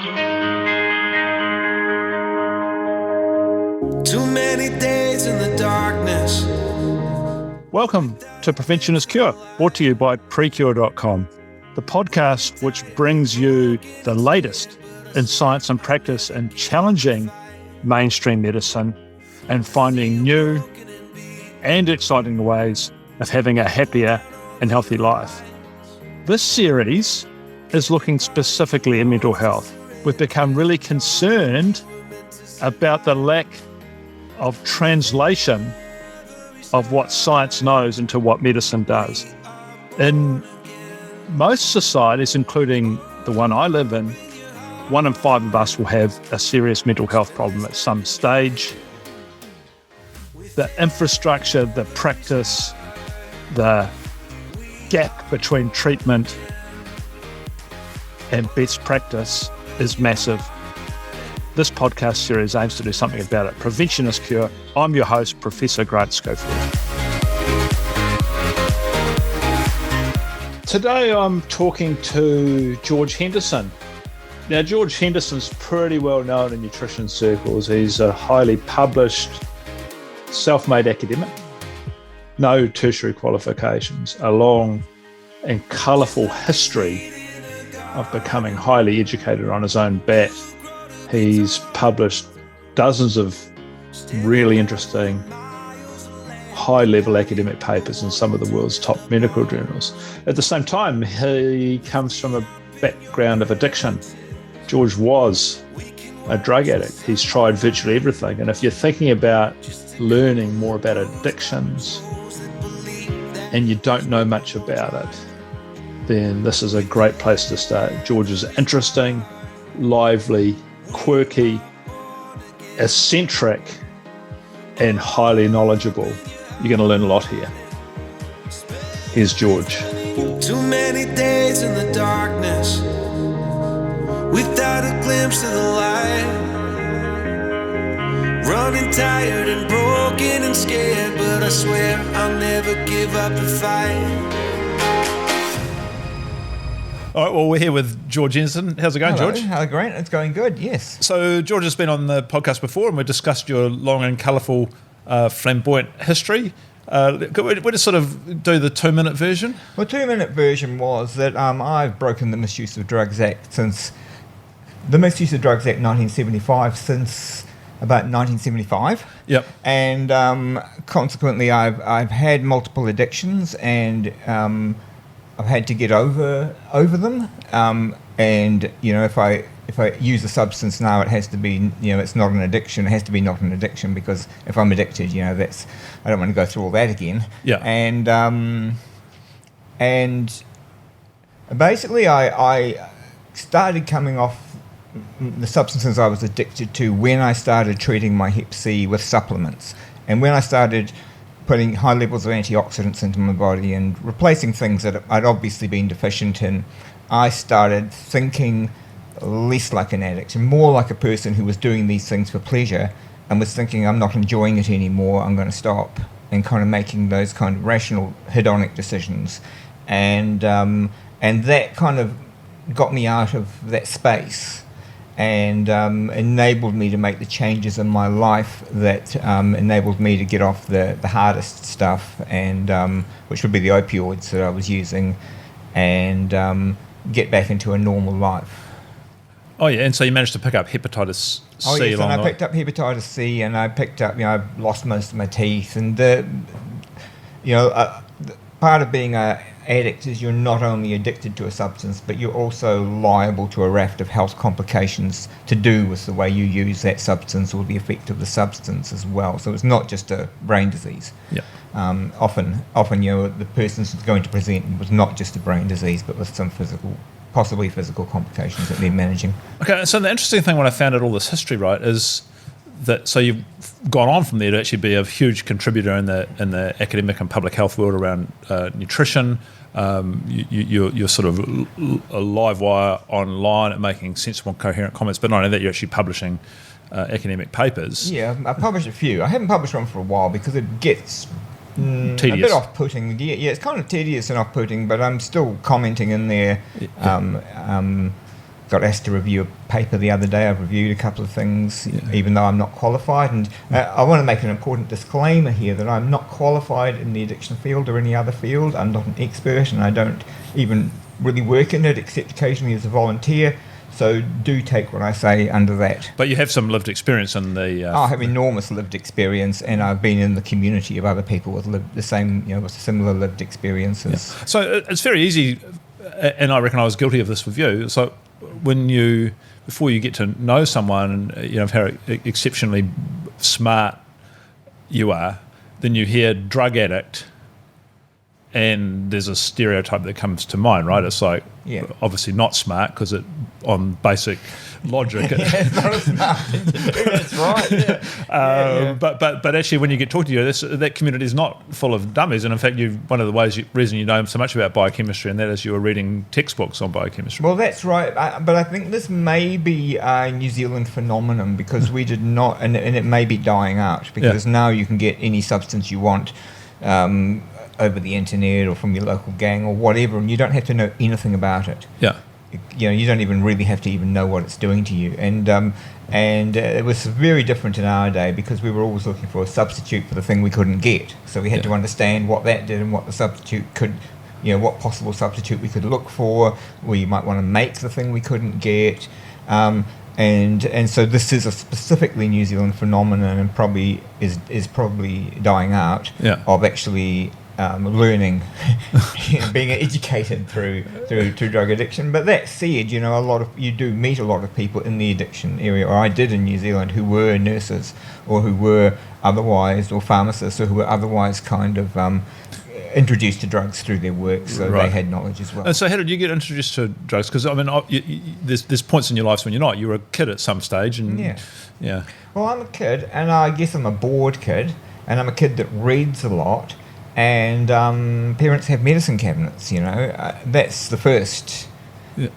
Too many days in the darkness. Welcome to Prevention is Cure, brought to you by precure.com, the podcast which brings you the latest in science and practice and challenging mainstream medicine and finding new and exciting ways of having a happier and healthy life. This series is looking specifically at mental health. We've become really concerned about the lack of translation of what science knows into what medicine does. In most societies, including the one I live in, 1 in 5 of us will have a serious mental health problem at some stage. The infrastructure, the practice, the gap between treatment and best practice is massive. This podcast series aims to do something about it. Prevention is Cure. I'm your host, Professor Grant Schofield. Today I'm talking to George Henderson. Now, George Henderson's pretty well known in nutrition circles. He's a highly published, self-made academic, no tertiary qualifications, a long and colourful history of becoming highly educated on his own bat. He's published dozens of really interesting high-level academic papers in some of the world's top medical journals. At the same time, he comes from a background of addiction. George was a drug addict. He's tried virtually everything. And if you're thinking about learning more about addictions and you don't know much about it, then this is a great place to start. George is interesting, lively, quirky, eccentric, and highly knowledgeable. You're going to learn a lot here. Here's George. Too many days in the darkness without a glimpse of the light. Running tired and broken and scared, but I swear I'll never give up the fight. All right, well, we're here with George Henderson. How's it going, Hello. George? Hello, Grant. It's going good, yes. So George has been on the podcast before and we discussed your long and colourful, flamboyant history. We'll just sort of do the 2-minute version. Well, 2-minute version was that I've broken the Misuse of Drugs Act since the Misuse of Drugs Act 1975 since about 1975. Yep. And consequently, I've had multiple addictions and I've had to get over them. And you know, if I use a substance now, it has to be, you know, it's not an addiction. It has to be not an addiction, because if I'm addicted, you know, I don't want to go through all that again. Yeah. And basically, I started coming off the substances I was addicted to when I started treating my Hep C with supplements, and when I started putting high levels of antioxidants into my body and replacing things that I'd obviously been deficient in, I started thinking less like an addict and more like a person who was doing these things for pleasure and was thinking, I'm not enjoying it anymore, I'm going to stop, and kind of making those kind of rational hedonic decisions. And that kind of got me out of that space and enabled me to make the changes in my life that enabled me to get off the hardest stuff, and which would be the opioids that I was using, and get back into a normal life. Oh yeah, and so you managed to pick up hepatitis C. Oh yes, and I picked up hepatitis C, and I picked up, you know, I lost most of my teeth, and part of being an addict is you're not only addicted to a substance, but you're also liable to a raft of health complications to do with the way you use that substance or the effect of the substance as well. So it's not just a brain disease. Yeah. Often, you know, the person who's going to present with not just a brain disease, but with some possibly physical complications that they're managing. Okay, so the interesting thing when I found out all this history, right, is that so you've gone on from there to actually be a huge contributor in the academic and public health world around nutrition. You're sort of a live wire online at making sensible, coherent comments, but not only that, you're actually publishing academic papers. Yeah, I published a few. I haven't published one for a while because it gets tedious. A bit off-putting. Yeah, it's kind of tedious and off-putting, but I'm still commenting in there got asked to review a paper the other day. I've reviewed a couple of things, even though I'm not qualified. And I want to make an important disclaimer here that I'm not qualified in the addiction field or any other field. I'm not an expert, and I don't even really work in it, except occasionally as a volunteer. So do take what I say under that. But you have some lived experience in the... I have enormous lived experience, and I've been in the community of other people with with similar lived experiences. Yeah. So it's very easy, and I reckon I was guilty of this with you. So before you get to know someone, and how exceptionally smart you are, then you hear drug addict, and there's a stereotype that comes to mind, right? It's like, obviously not smart, because on basic logic. It's not smart. That's right. But actually, when you get talking to you, that community is not full of dummies. And in fact, one of the reason you know so much about biochemistry, and that is you were reading textbooks on biochemistry. Well, that's right. But I think this may be a New Zealand phenomenon, because we did not, and it may be dying out, because now you can get any substance you want over the internet or from your local gang or whatever, and you don't have to know anything about it. Yeah. You don't even really have to even know what it's doing to you. And it was very different in our day, because we were always looking for a substitute for the thing we couldn't get. So we had to understand what that did and what the substitute could, what possible substitute we could look for. We might want to make the thing we couldn't get. And so this is a specifically New Zealand phenomenon, and probably is probably dying out of actually learning, being educated through drug addiction. But that said, you do meet a lot of people in the addiction area, or I did in New Zealand, who were nurses or who were otherwise, or pharmacists, or who were otherwise kind of introduced to drugs through their work, so they had knowledge as well. And so how did you get introduced to drugs? Because there's points in your life when you're not. You were a kid at some stage, and Well, I'm a kid, and I guess I'm a bored kid, and I'm a kid that reads a lot. And parents have medicine cabinets, that's the first,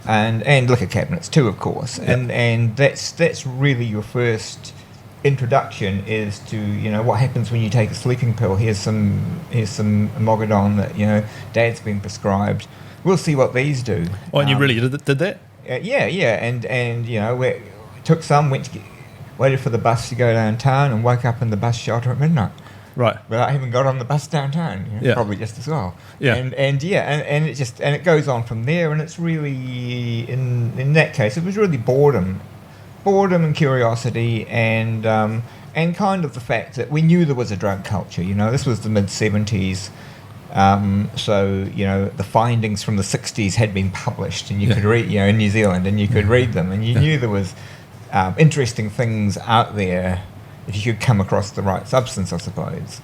and liquor cabinets too, of course. And that's really your first introduction, is to what happens when you take a sleeping pill. Here's some Mogadon that Dad's been prescribed. We'll see what these do. Oh, and you really did that? And we took some, waited for the bus to go downtown, and woke up in the bus shelter at midnight. Right. But I haven't got on the bus downtown, probably just as well. Yeah. And it goes on from there, and it's really, in that case, it was really boredom and curiosity, and kind of the fact that we knew there was a drug culture. This was the mid-70s, so the findings from the 60s had been published, and you could read, in New Zealand, and you could read them, and you knew there was interesting things out there if you could come across the right substance, I suppose.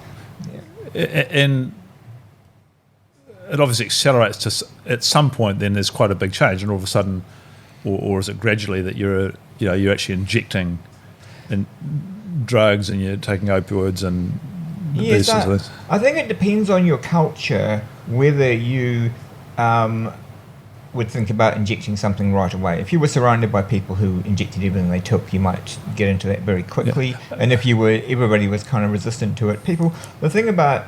And it obviously accelerates at some point. Then there's quite a big change, and all of a sudden, or is it gradually that you're actually injecting in drugs, and you're taking opioids and these sorts of things? I think it depends on your culture whether you would think about injecting something right away. If you were surrounded by people who injected everything they took, you might get into that very quickly. And if everybody was kind of resistant to it. The thing about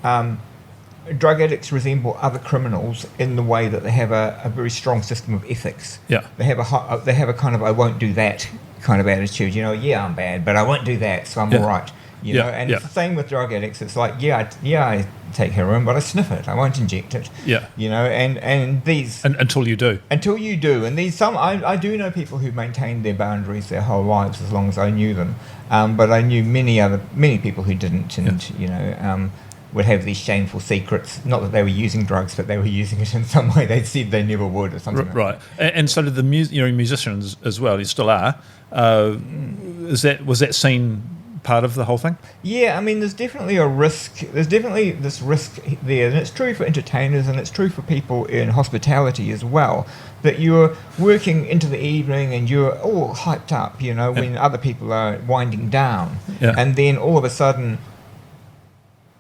drug addicts resemble other criminals in the way that they have a very strong system of ethics. Yeah. They have a kind of I won't do that kind of attitude. I'm bad, but I won't do that, so I'm all right. And it's the same with drug addicts. It's like, I take heroin, but I sniff it. I won't inject it. Yeah. And these... Until you do. Until you do. And I do know people who maintained their boundaries their whole lives, as long as I knew them. But I knew many people who didn't, and, would have these shameful secrets. Not that they were using drugs, but they were using it in some way they said they never would, or something right. And so did the musicians as well. You still are. Was that scene part of the whole thing? Yeah, I mean, there's definitely a risk. There's definitely this risk there, and it's true for entertainers, and it's true for people in hospitality as well, that you're working into the evening and you're all hyped up, when other people are winding down. Yeah. And then all of a sudden,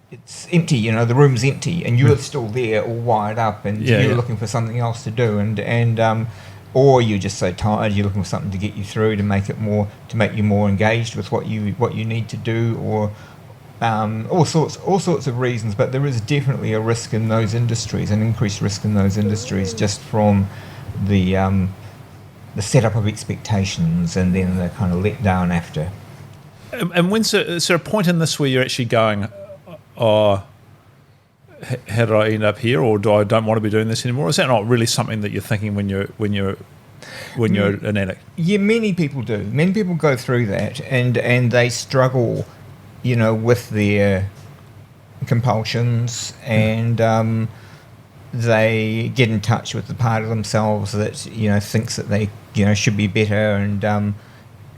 it's empty, the room's empty, and you're still there all wired up, and you're looking for something else to do, and or you're just so tired you're looking for something to get you through, to make you more engaged with what you need to do, or all sorts of reasons. But there is definitely a risk in those industries, an increased risk in those industries, just from the the setup of expectations and then the kind of let down after. And is there a point in this where you're actually going, oh, how did I end up here, or I don't want to be doing this anymore? Is that not really something that you're thinking when you're an addict? Yeah, many people do. Many people go through that, and they struggle, with their compulsions, and they get in touch with the part of themselves that thinks that they should be better,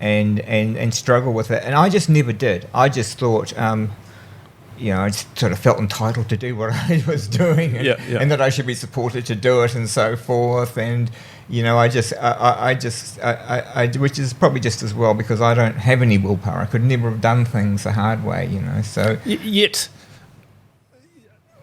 and struggle with it. And I just never did. I just thought, I just sort of felt entitled to do what I was doing, and that I should be supported to do it, and so forth. And I which is probably just as well, because I don't have any willpower. I could never have done things the hard way, So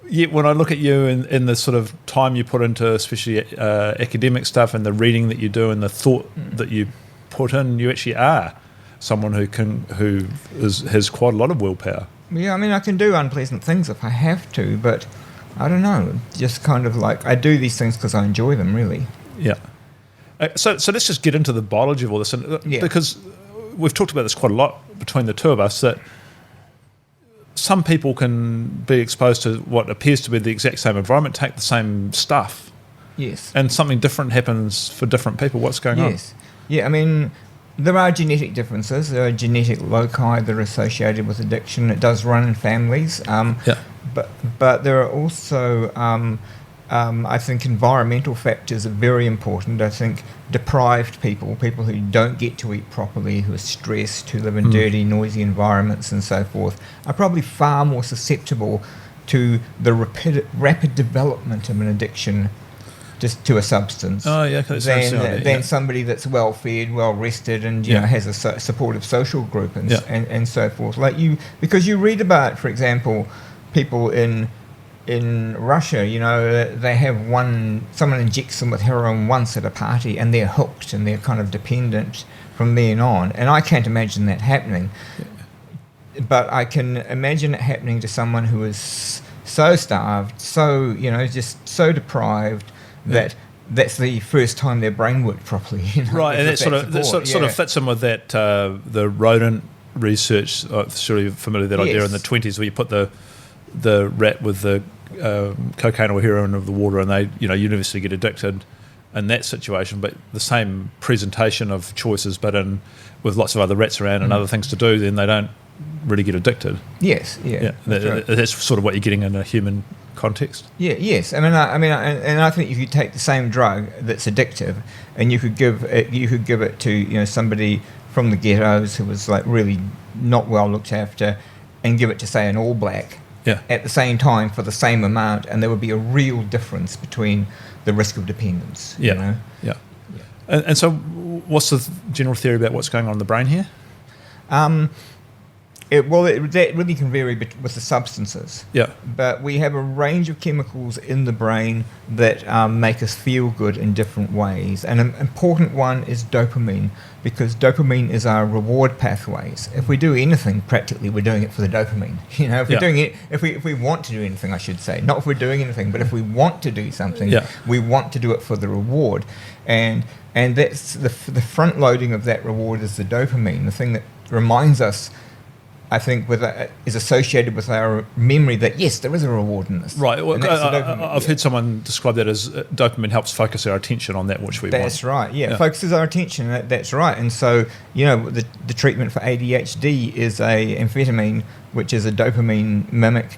Yet when I look at you in the sort of time you put into especially academic stuff and the reading that you do and the thought that you put in, you actually are someone who has quite a lot of willpower. Yeah, I mean, I can do unpleasant things if I have to, but I don't know. Just kind of like, I do these things because I enjoy them, really. Yeah. So let's just get into the biology of all this, because we've talked about this quite a lot between the two of us, that some people can be exposed to what appears to be the exact same environment, take the same stuff. Yes. And something different happens for different people. What's going on? Yes. Yeah, I mean, there are genetic differences. There are genetic loci that are associated with addiction. It does run in families. But there are also, I think, environmental factors are very important. I think deprived people who don't get to eat properly, who are stressed, who live in dirty, noisy environments and so forth, are probably far more susceptible to the rapid development of an addiction just to a substance than somebody that's well fed, well rested, and has a supportive social group and so forth. Because you read about, for example, people in Russia, they have someone injects them with heroin once at a party and they're hooked and they're kind of dependent from then on. And I can't imagine that happening. Yeah. But I can imagine it happening to someone who is so starved, so, just so deprived that that's the first time their brain worked properly. Right, and that sort of fits in with that, the rodent research. I'm sure you're familiar with that idea in the 1920s, where you put the rat with the cocaine or heroin of the water, and they universally get addicted in that situation, but the same presentation of choices, but with lots of other rats around and other things to do, then they don't really get addicted. Yes, that's sort of what you're getting in a human context. Yeah, yes. I think if you take the same drug that's addictive, and you could give it to somebody from the ghettos who was like really not well looked after, and give it to, say, an All Black. Yeah. At the same time for the same amount, and there would be a real difference between the risk of dependence. Yeah. And so, what's the general theory about what's going on in the brain here? That really can vary with the substances. Yeah. But we have a range of chemicals in the brain that make us feel good in different ways. And an important one is dopamine, because dopamine is our reward pathways. If we do anything, practically, we're doing it for the dopamine. If we're doing it, if we want to do anything, I should say, not if we're doing anything, but if we want to do something, we want to do it for the reward. And that's the front loading of that reward is the dopamine, the thing that reminds us, I think, is associated with our memory that, yes, there is a reward in this. Right. Well, I've heard someone describe that as dopamine helps focus our attention on that which we want. That's right, yeah. Focuses our attention, that's right. And so, the treatment for ADHD is a amphetamine, which is a dopamine mimic,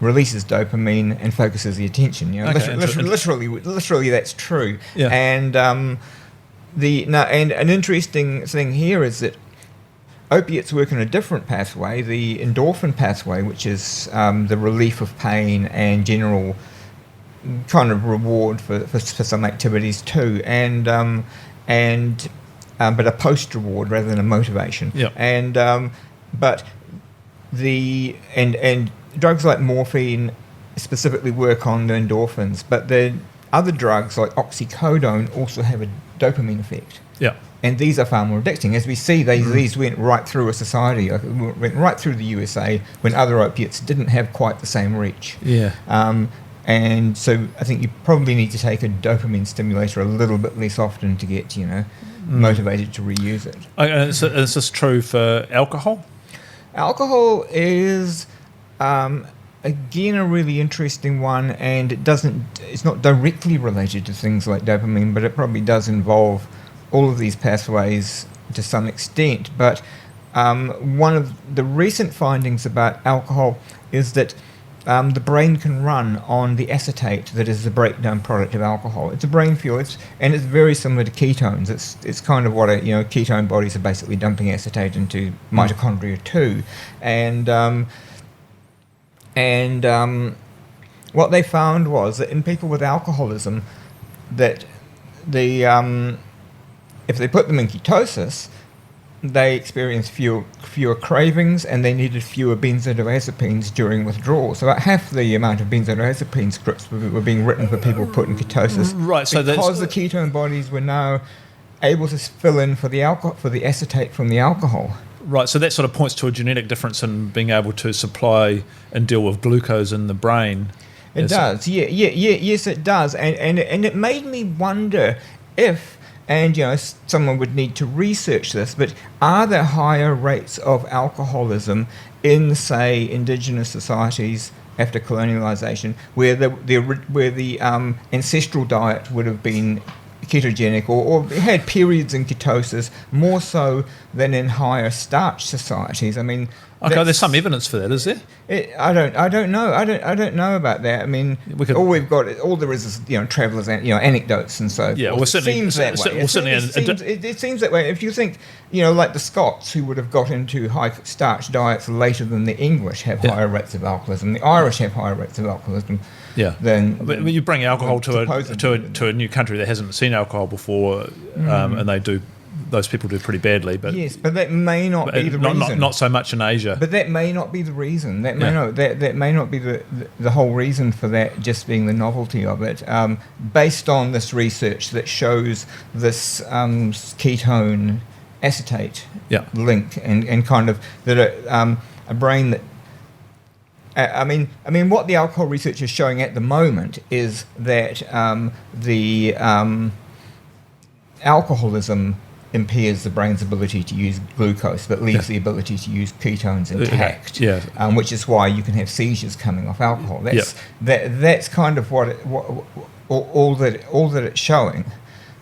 releases dopamine and focuses the attention. Literally that's true. Yeah. And and an interesting thing here is that opiates work in a different pathway, the endorphin pathway, which is the relief of pain and general kind of reward for some activities too, but a post reward rather than a motivation. Yeah. And drugs like morphine specifically work on the endorphins, but the other drugs like oxycodone also have a dopamine effect. Yeah. And these are far more addicting. As we see, these went right through a society, went right through the USA when other opiates didn't have quite the same reach. Yeah. And so I think you probably need to take a dopamine stimulator a little bit less often to get, motivated to reuse it. Is this true for alcohol? Alcohol is, again, a really interesting one, and it's not directly related to things like dopamine, but it probably does involve all of these pathways to some extent. But one of the recent findings about alcohol is that the brain can run on the acetate that is the breakdown product of alcohol. It's a brain fuel, and it's very similar to ketones. It's kind of what ketone bodies are basically dumping acetate into mitochondria too, and what they found was that in people with alcoholism, that if they put them in ketosis, they experienced fewer cravings, and they needed fewer benzodiazepines during withdrawal. So about half the amount of benzodiazepine scripts were being written for people put in ketosis. Right. So because the ketone bodies were now able to fill in for the acetate from the alcohol. Right. So that sort of points to a genetic difference in being able to supply and deal with glucose in the brain. It does. Yes, it does. And it made me wonder if. And, someone would need to research this, but are there higher rates of alcoholism in, say, indigenous societies after colonialisation, where the ancestral diet would have been ketogenic or had periods in ketosis more so than in higher starch societies? I mean, okay, there's some evidence for that, is there? I don't know. I don't know about that. I mean, all there is travellers and anecdotes and so forth. Yeah, well, certainly, it seems that way. It seems that way. If you think like the Scots, who would have got into high starch diets later than the English, have higher rates of alcoholism. The Irish have higher rates of alcoholism. Yeah. But you bring alcohol to a new country that hasn't seen alcohol before, and those people do pretty badly. But yes, but that may not be the reason. Not so much in Asia. But that may not be the reason. That may not be the whole reason for that. Just being the novelty of it, based on this research that shows this ketone acetate link and kind of that a brain that. I mean, what the alcohol research is showing at the moment is that the alcoholism impairs the brain's ability to use glucose, but leaves the ability to use ketones intact. Which is why you can have seizures coming off alcohol. That's kind of all that it's showing.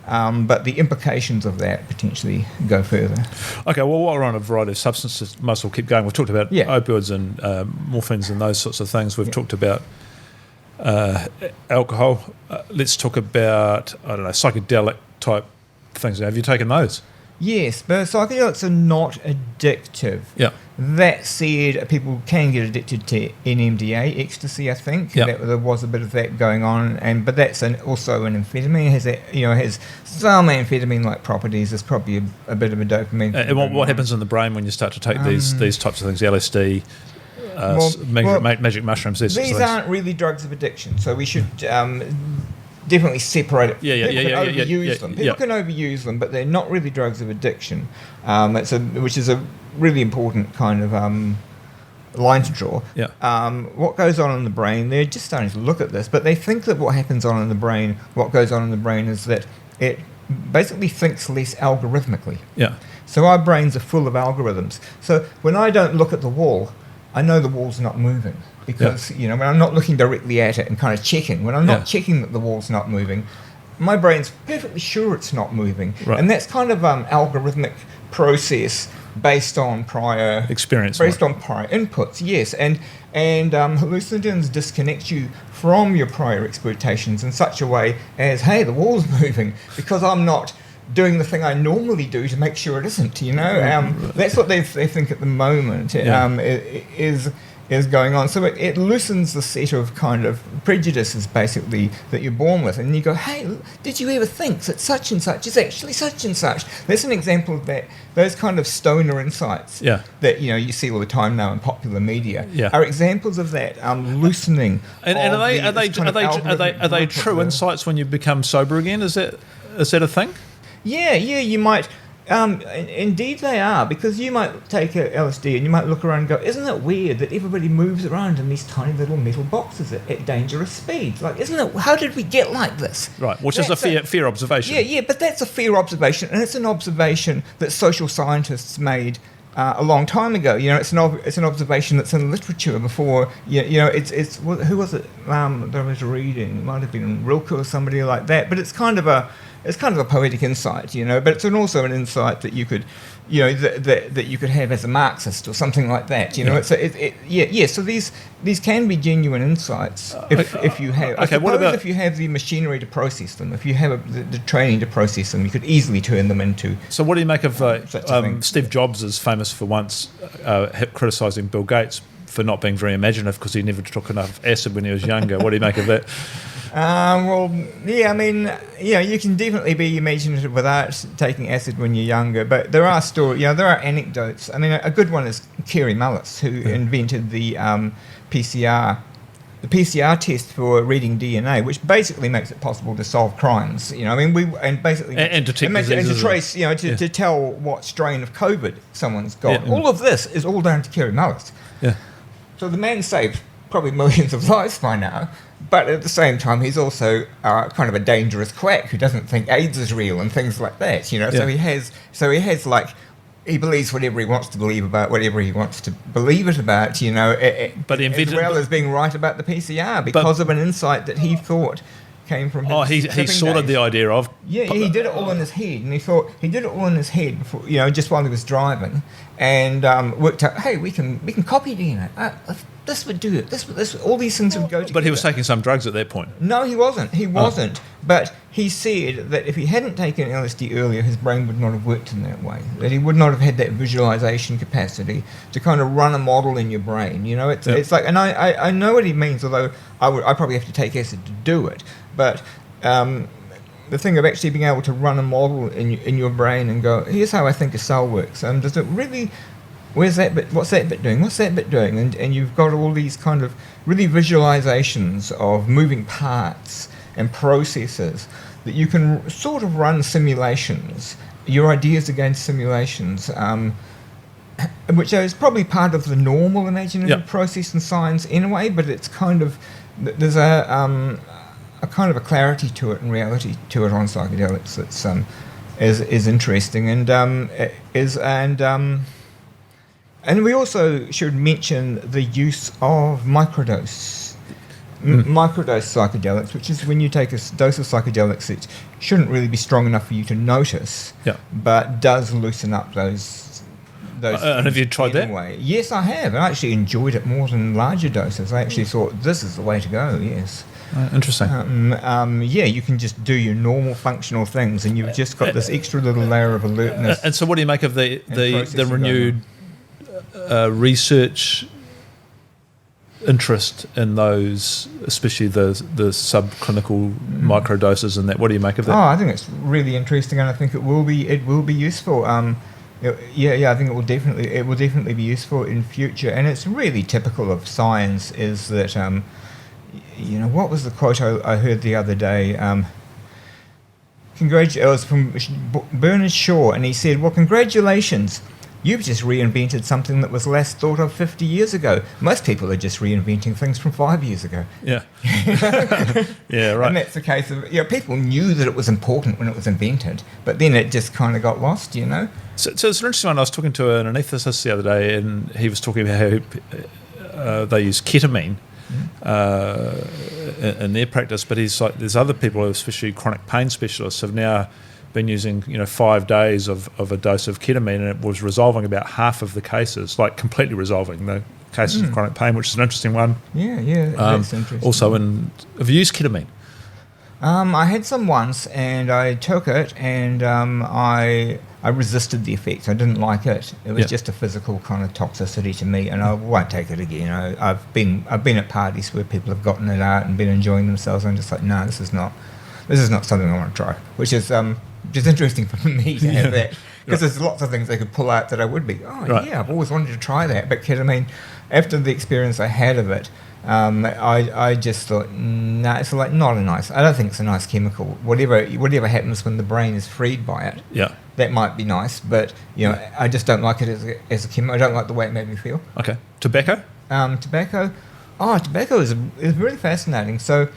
But the implications of that potentially go further. Okay, well, while we're on a variety of substances, might as well keep going. We've talked about opioids and morphines and those sorts of things. We've talked about alcohol. Let's talk about, psychedelic type things. Have you taken those? Yes, but psychedelics are not addictive. Yeah. That said, people can get addicted to NMDA, ecstasy. I think there was a bit of that going on, but that's also an amphetamine. Has some amphetamine-like properties. There's probably a bit of a dopamine. And what happens in the brain when you start to take these types of things? LSD, magic mushrooms. These aren't really drugs of addiction, so we should. Definitely separate it. Overuse them. People can overuse them, but they're not really drugs of addiction. Which is a really important kind of line to draw. What goes on in the brain? They're just starting to look at this, but they think that what goes on in the brain is that it basically thinks less algorithmically. So our brains are full of algorithms. So when I don't look at the wall, I know the wall's not moving. Because, when I'm not looking directly at it and kind of checking, when I'm not checking that the wall's not moving, my brain's perfectly sure it's not moving. Right. And that's kind of algorithmic process based on prior experience, based on prior inputs, yes. And hallucinogens disconnect you from your prior expectations in such a way as, hey, the wall's moving because I'm not doing the thing I normally do to make sure it isn't, That's what they think at the moment is going on. So it loosens the set of kind of prejudices basically that you're born with, and you go, hey, did you ever think that such and such is actually such and such? That's an example of that. Those kind of stoner insights that you see all the time now in popular media are examples of that loosening. And are they true insights when you become sober again? Is that a thing? Yeah, you might. Indeed they are, because you might take a LSD and you might look around and go, isn't it weird that everybody moves around in these tiny little metal boxes at dangerous speeds? Like, isn't it, how did we get like this? Right, which is a fair observation. Yeah, but that's a fair observation, and it's an observation that social scientists made a long time ago. You know, it's an observation that's in literature before. It's who was it that I was reading? It might have been Rilke or somebody like that. But it's kind of a poetic insight, you know. But it's also an insight that you could, you know, that you could have as a Marxist or something like that. You know, yeah. So these can be genuine insights if you have. Okay, what about if you have the machinery to process them? If you have the training to process them, you could easily turn them into. So what do you make of Steve Jobs is famous for once criticising Bill Gates for not being very imaginative because he never took enough acid when he was younger. What do you make of that? Well, yeah, I mean, you can definitely be imaginative without taking acid when you're younger, but there are there are anecdotes. I mean, a good one is Kerry Mullis, who invented the PCR test for reading DNA, which basically makes it possible to solve crimes. You know, I mean, and detect diseases, and to trace, to tell what strain of COVID someone's got. All of this is all down to Kerry Mullis. Yeah. So the man saved probably millions of lives by now. But at the same time, he's also kind of a dangerous quack who doesn't think AIDS is real and things like that. You know, so he has like, he believes whatever he wants to believe about whatever he wants to believe it about. You know, but as well as being right about the PCR because of an insight that he thought came from his he sorted the idea of. Yeah, he did it all in his head, and he did it all in his head before, just while he was driving, and worked out, hey, we can copy DNA. This would do it. This all these things would go together. But he was taking some drugs at that point. No, he wasn't. He wasn't. But he said that if he hadn't taken LSD earlier, his brain would not have worked in that way. That he would not have had that visualization capacity to kind of run a model in your brain. You know, it's like, and I know what he means. Although I probably have to take acid to do it. But the thing of actually being able to run a model in your brain and go, here's how I think a cell works. Does it really? Where's that bit? What's that bit doing? What's that bit doing? And you've got all these kind of really visualizations of moving parts and processes that you can sort of run simulations, your ideas against simulations, which is probably part of the normal imaginative process in science in a way, but it's kind of, there's a kind of a clarity to it and reality to it on psychedelics that's is interesting and we also should mention the use of microdose psychedelics, which is when you take a dose of psychedelics, it shouldn't really be strong enough for you to notice, but does loosen up those. And have you tried that? Way. Yes, I have. I actually enjoyed it more than larger doses. I actually thought this is the way to go. Yes. Interesting. You can just do your normal functional things, and you've just got this extra little layer of alertness. And so, what do you make of the renewed research interest in those, especially the subclinical microdoses and that? What do you make of that? I think it's really interesting, and I think it will be useful. I think it will definitely be useful in future, and it's really typical of science. Is that what was the quote I heard the other day? It was from Bernard Shaw, and he said, "Well, congratulations. You've just reinvented something that was last thought of 50 years ago. Most people are just reinventing things from 5 years ago." Yeah. Yeah, right. And that's the case of, people knew that it was important when it was invented, but then it just kind of got lost, So it's an interesting one. I was talking to an anaesthetist the other day, and he was talking about how they use ketamine in their practice, but he's like, there's other people, especially chronic pain specialists, have now been using 5 days of a dose of ketamine, and it was resolving about half of the cases, like completely resolving the cases of chronic pain, which is an interesting one. That's interesting. Also, have you used ketamine? I had some once, and I took it, and I resisted the effects. I didn't like it. It was just a physical kind of toxicity to me, and I won't take it again. I've been at parties where people have gotten it out and been enjoying themselves, and I'm just like, no, this is not something I want to try. Which is interesting for me to have that, because there's lots of things they could pull out that I would be, I've always wanted to try that. But ketamine, after the experience I had of it, I just thought, it's like not a nice. I don't think it's a nice chemical. Whatever happens when the brain is freed by it, that might be nice, but I just don't like it as a chemo. I don't like the way it made me feel. Okay. Tobacco? Tobacco. Tobacco is really fascinating. So,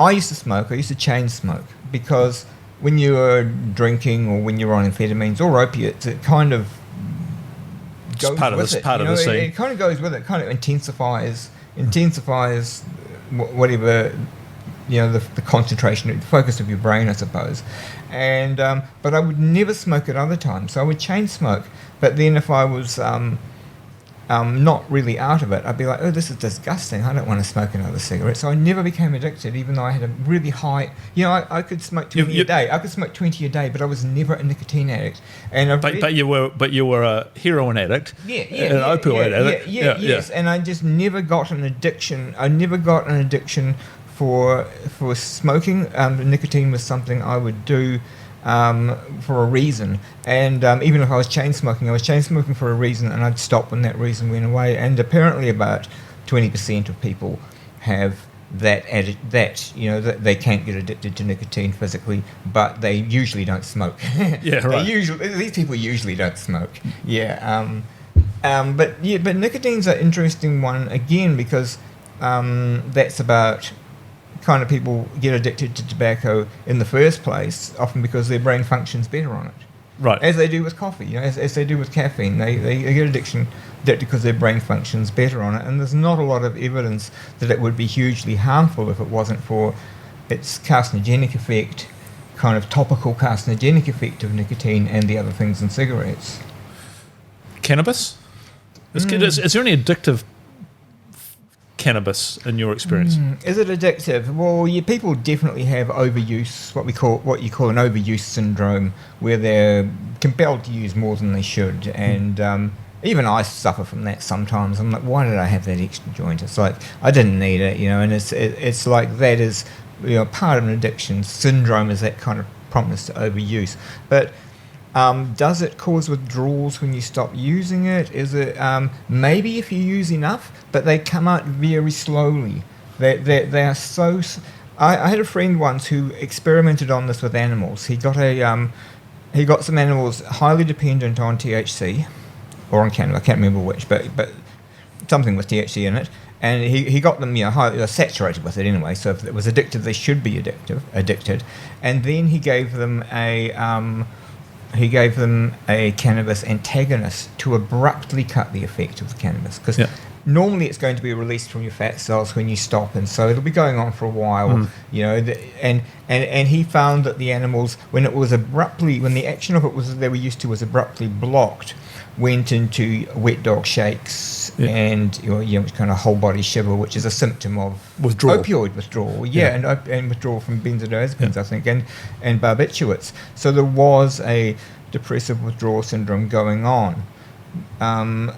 I used to smoke. I used to chain smoke because when you're drinking or when you're on amphetamines or opiates, it kind of goes with it. Part of the scene. It kind of goes with it. Kind of intensifies whatever the concentration, the focus of your brain, I suppose. And but I would never smoke at other times. So I would chain smoke. But then if I was not really out of it, I'd be like, oh, this is disgusting. I don't want to smoke another cigarette. So I never became addicted, even though I had a really high. I could smoke 20 a day. I could smoke 20 a day, but I was never a nicotine addict. And but you were a heroin addict. An opioid addict. Yes. And I just never got an addiction. I never got an addiction for smoking. Nicotine was something I would do for a reason, and even if I was chain smoking for a reason, and I'd stop when that reason went away. And apparently, about 20% of people have that that they can't get addicted to nicotine physically, but they usually don't smoke. Yeah, right. These people usually don't smoke. But nicotine's an interesting one again because that's about. Kind of people get addicted to tobacco in the first place, often because their brain functions better on it. Right. As they do with coffee, as they do with caffeine. They get addicted because their brain functions better on it. And there's not a lot of evidence that it would be hugely harmful if it wasn't for its carcinogenic effect, kind of topical carcinogenic effect of nicotine and the other things in cigarettes. Cannabis? Is there any addictive cannabis in your experience? Is it addictive? Well, people definitely have overuse, what you call an overuse syndrome, where they're compelled to use more than they should. And even I suffer from that sometimes. I'm like, why did I have that extra joint? It's like I didn't need it, and it's like that is part of an addiction. Syndrome is that kind of promptness to overuse. But does it cause withdrawals when you stop using it? Is it maybe if you use enough, but they come out very slowly. They are so. I had a friend once who experimented on this with animals. He got some animals highly dependent on THC, or on cannabis. I can't remember which, but something with THC in it. And he got them highly saturated with it anyway. So if it was addictive, they should be addicted. And then he gave them a cannabis antagonist to abruptly cut the effect of the cannabis. Because normally it's going to be released from your fat cells when you stop, and so it'll be going on for a while. And he found that the animals, when the action of it they were used to was abruptly blocked, went into wet dog shakes and which kind of whole body shiver, which is a symptom of opioid withdrawal. And withdrawal from benzodiazepines, I think, and barbiturates. So there was a depressive withdrawal syndrome going on. I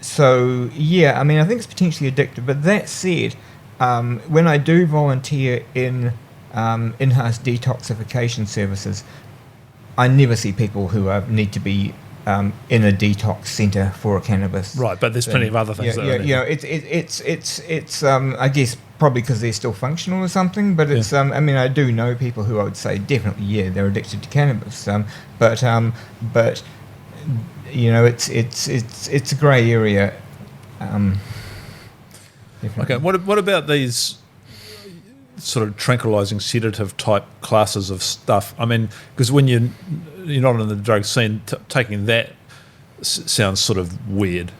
think it's potentially addictive. But that said, when I do volunteer in in-house detoxification services, I never see people who need to be in a detox centre for a cannabis. Right, but there's plenty of other things. It's I guess probably because they're still functional or something. But it's I do know people who I would say definitely they're addicted to cannabis. But it's a grey area. Okay, what about these sort of tranquilizing sedative type classes of stuff? I mean, because when you're not in the drug scene, taking that sounds sort of weird.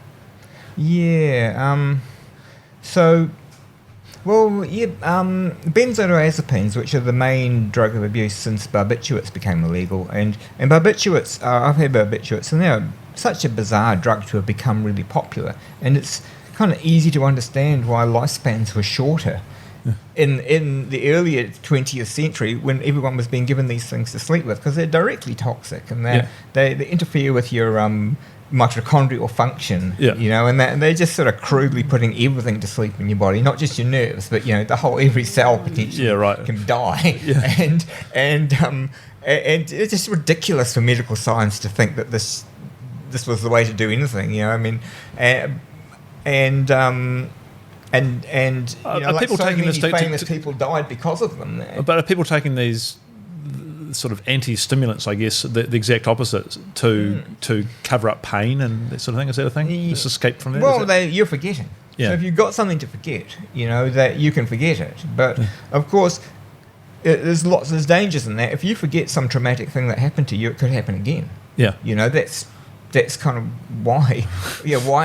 Benzodiazepines, which are the main drug of abuse since barbiturates became illegal, and barbiturates, I've had barbiturates, and they're such a bizarre drug to have become really popular, and it's kind of easy to understand why lifespans were shorter in the earlier 20th century when everyone was being given these things to sleep with, because they're directly toxic and they interfere with your mitochondrial function, and they're just sort of crudely putting everything to sleep in your body, not just your nerves, but every cell potentially can die. And it's just ridiculous for medical science to think that this was the way to do anything. Are people taking this famous people died because of them. But are people taking these sort of anti-stimulants, I guess, the exact opposite to cover up pain and that sort of thing. Is that a thing? Just escape from that? Well, you're forgetting. Yeah. So if you've got something to forget, that you can forget it. But of course, there's dangers in that. If you forget some traumatic thing that happened to you, it could happen again. Yeah. That's kind of why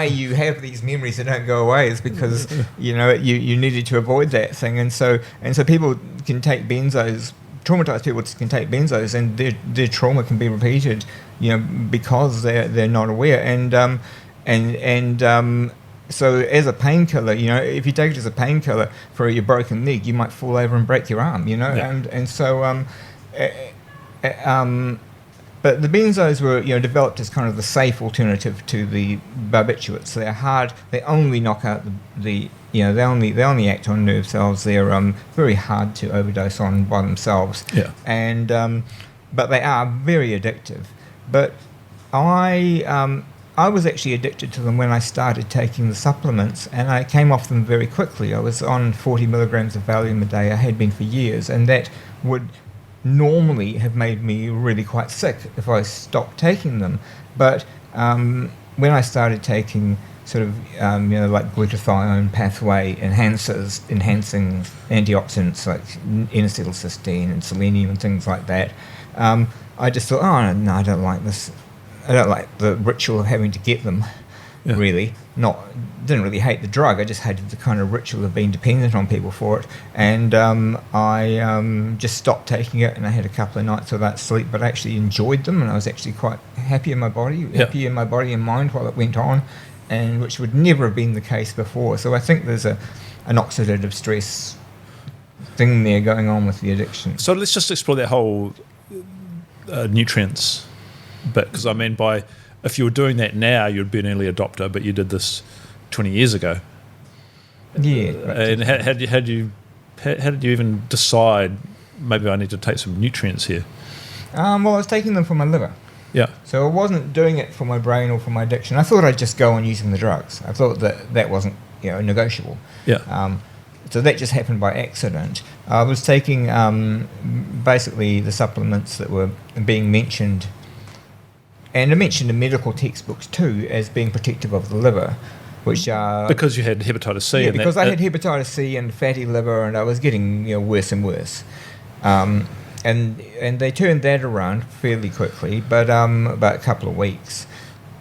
you have these memories that don't go away, is because you needed to avoid that thing, and so people can take benzos. Traumatized people can take benzos, and their trauma can be repeated, because they're not aware, so as a painkiller, if you take it as a painkiller for your broken leg, you might fall over and break your arm, But the benzos were, developed as kind of the safe alternative to the barbiturates. They're hard. They only knock out they only act on nerve cells. They're very hard to overdose on by themselves. Yeah. And but they are very addictive. But I was actually addicted to them when I started taking the supplements, and I came off them very quickly. I was on 40 milligrams of Valium a day. I had been for years, and that would normally have made me really quite sick if I stopped taking them. But when I started taking sort of like glutathione pathway enhancing antioxidants like N-acetylcysteine and selenium and things like that, I just thought, oh no, I don't like this. I don't like the ritual of having to get them. Yeah. Really, didn't really hate the drug. I just hated the kind of ritual of being dependent on people for it. And I just stopped taking it, and I had a couple of nights without sleep, but I actually enjoyed them, and I was actually quite happy in my body and mind while it went on, and which would never have been the case before. So I think there's an oxidative stress thing there going on with the addiction. So let's just explore that whole nutrients bit, because I mean if you were doing that now, you'd be an early adopter, but you did this 20 years ago. Yeah. And how did you even decide, maybe I need to take some nutrients here? Well, I was taking them for my liver. Yeah. So I wasn't doing it for my brain or for my addiction. I thought I'd just go on using the drugs. I thought that wasn't negotiable. Yeah. So that just happened by accident. I was taking basically the supplements that were being mentioned, and I mentioned in medical textbooks too, as being protective of the liver, which are... Because you had hepatitis C. Yeah, because I had hepatitis C and fatty liver, and I was getting worse and worse. And they turned that around fairly quickly, but about a couple of weeks.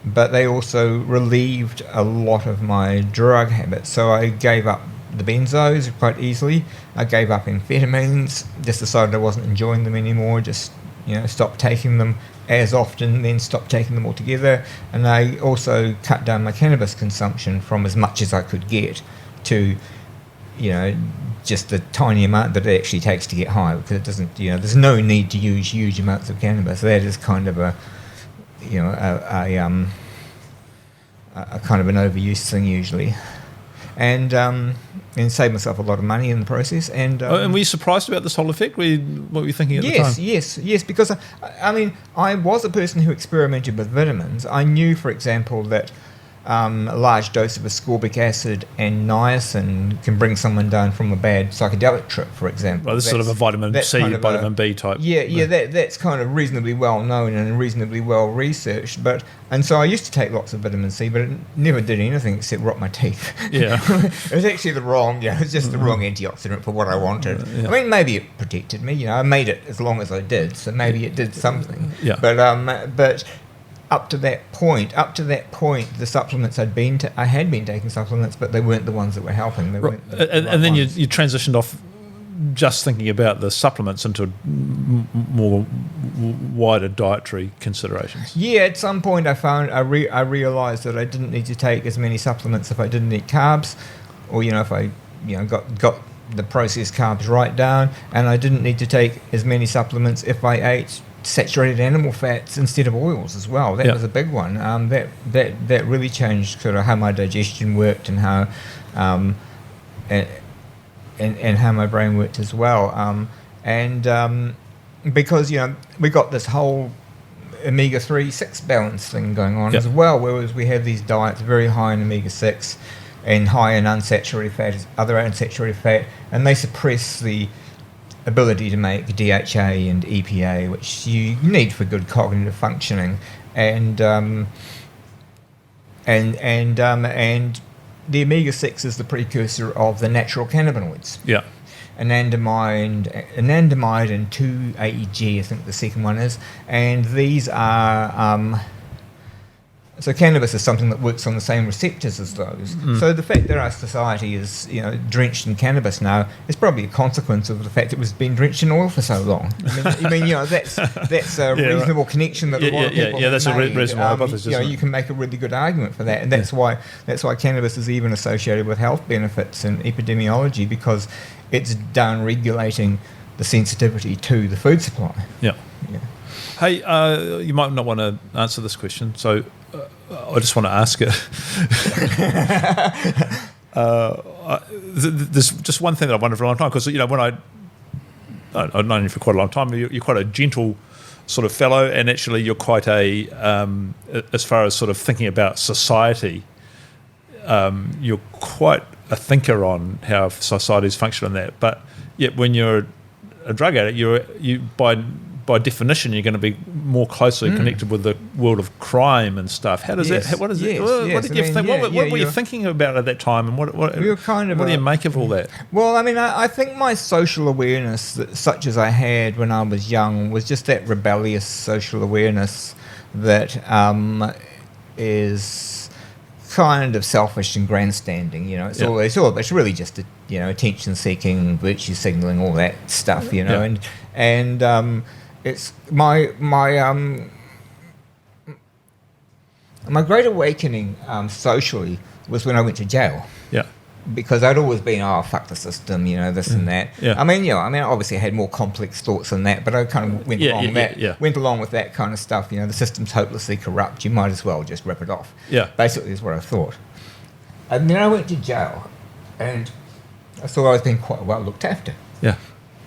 But they also relieved a lot of my drug habits. So I gave up the benzos quite easily. I gave up amphetamines, just decided I wasn't enjoying them anymore, just stopped taking them as often, then stopped taking them altogether. And I also cut down my cannabis consumption from as much as I could get to, just the tiny amount that it actually takes to get high, because it doesn't, there's no need to use huge amounts of cannabis. That is kind of a kind of an overuse thing usually. And save myself a lot of money in the process. And were you surprised about this whole effect? What were you thinking at the time? Yes, because I was a person who experimented with vitamins. I knew, for example, that a large dose of ascorbic acid and niacin can bring someone down from a bad psychedelic trip, for example. Well, this is sort of a vitamin C, kind of vitamin B type. Yeah, that's kind of reasonably well known and reasonably well researched. And so I used to take lots of vitamin C, but it never did anything except rot my teeth. Yeah. It was actually it was just the wrong antioxidant for what I wanted. Yeah. I mean, maybe it protected me. I made it as long as I did, so maybe it did something. Yeah. But up to that point, the supplements I had been taking supplements, but they weren't the ones that were helping. They weren't and then you transitioned off just thinking about the supplements into more wider dietary considerations. Yeah, at some point I realised that I didn't need to take as many supplements if I didn't eat carbs, or if I got the processed carbs right down, and I didn't need to take as many supplements if I ate saturated animal fats instead of oils as well. That was a big one. That really changed sort of how my digestion worked and how and how my brain worked as well. Because we got this whole omega-3/6 balance thing going on as well, whereas we have these diets very high in omega-6 and high in unsaturated fat, other unsaturated fat, and they suppress the ability to make DHA and EPA, which you need for good cognitive functioning, and the omega-6 is the precursor of the natural cannabinoids. Yeah. Anandamide and 2-AEG, I think the second one is, and these are so cannabis is something that works on the same receptors as those. So the fact that our society is, drenched in cannabis now is probably a consequence of the fact it was been drenched in oil for so long. I mean, that's a reasonable connection that a lot of people have that's made. a reasonable hypothesis. You can make a really good argument for that, and that's why cannabis is even associated with health benefits in epidemiology, because it's down regulating the sensitivity to the food supply. Yeah. Hey, you might not want to answer this question, so I just want to ask it. There's just one thing that I've wondered for a long time, because when I've known you for quite a long time, you're quite a gentle sort of fellow, and actually you're quite a as far as sort of thinking about society, you're quite a thinker on how societies function and that. But yet, when you're a drug addict, you by definition, you're going to be more closely connected with the world of crime and stuff. How does that? What is it? What did you think? What were you thinking about at that time? And what do you make of all that? Well, I mean, I think my social awareness, such as I had when I was young, was just that rebellious social awareness that is kind of selfish and grandstanding. It's really just attention seeking, virtue signaling, all that stuff. And it's my great awakening socially was when I went to jail. Yeah. Because I'd always been, fuck the system, this and that. Yeah. I mean, obviously I had more complex thoughts than that, but I kind of went along with that kind of stuff. The system's hopelessly corrupt. You might as well just rip it off. Yeah. Basically, is what I thought. And then I went to jail, and I thought I was being quite well looked after. Yeah.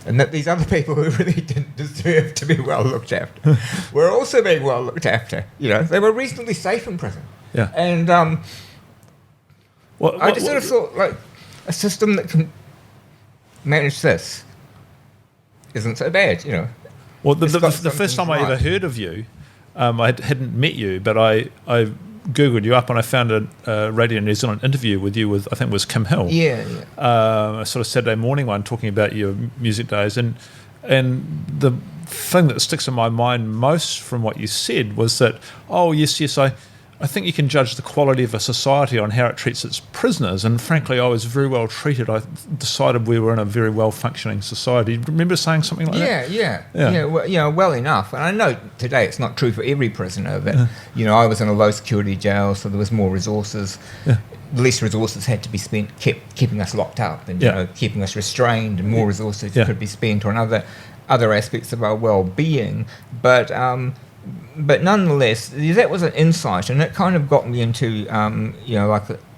And that these other people who really didn't deserve to be well looked after were also being well looked after. They were reasonably safe in prison. Yeah. And I just sort of thought, like, a system that can manage this isn't so bad, Well, the first time I ever heard of you, I hadn't met you, but I Googled you up and I found a Radio New Zealand interview with you with, I think it was Kim Hill. Yeah. A sort of Saturday morning one talking about your music days. And the thing that sticks in my mind most from what you said was that, yes, I think you can judge the quality of a society on how it treats its prisoners. And frankly, I was very well treated. I decided we were in a very well-functioning society. Do you remember saying something like that? Yeah. Well enough. And I know today it's not true for every prisoner, but, I was in a low-security jail, so there was more resources. Yeah. Less resources had to be spent keeping us locked up and, keeping us restrained, and more resources could be spent on other aspects of our well-being. But nonetheless, that was an insight, and it kind of got me into, kind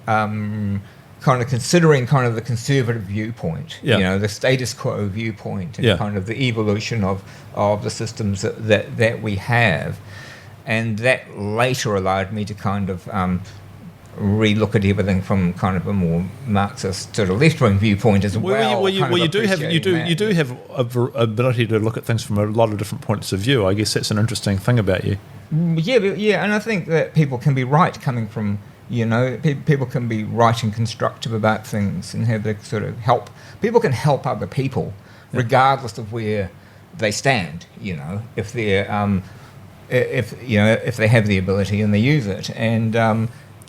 of considering kind of the conservative viewpoint, the status quo viewpoint, and kind of the evolution of the systems that we have. And that later allowed me to kind of relook at everything from kind of a more Marxist sort of left-wing viewpoint as well. You do have ability to look at things from a lot of different points of view. I guess that's an interesting thing about you. Yeah, and I think that people can be right coming from, people can be right and constructive about things and have the sort of help. People can help other people regardless of where they stand. If they're if they have the ability and they use it,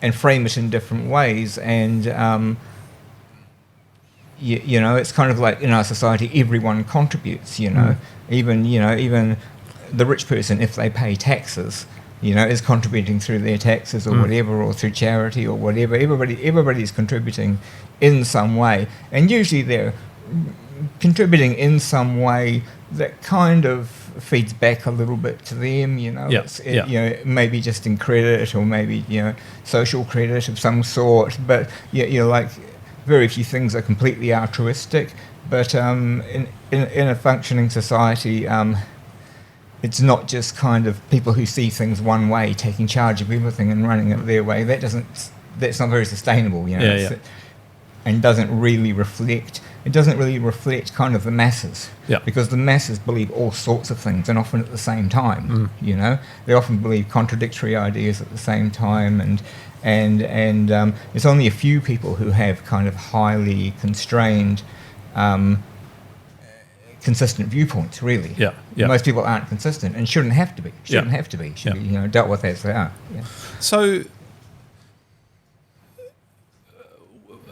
and frame it in different ways. And, it's kind of like in our society, everyone contributes, even the rich person, if they pay taxes, is contributing through their taxes or whatever, or through charity or whatever. Everybody's contributing in some way. And usually they're contributing in some way that kind of feeds back a little bit to them, maybe just in credit, or maybe social credit of some sort. But like very few things are completely altruistic. But in a functioning society, it's not just kind of people who see things one way taking charge of everything and running it their way. That's not very sustainable, and doesn't really reflect it doesn't really reflect kind of the masses. Yeah. Because the masses believe all sorts of things, and often at the same time. You know, they often believe contradictory ideas at the same time, and it's only a few people who have kind of highly constrained, consistent viewpoints. Really. Yeah. Yeah. Most people aren't consistent and shouldn't have to be. Should Yeah. be, you know, dealt with as they are. Yeah. So,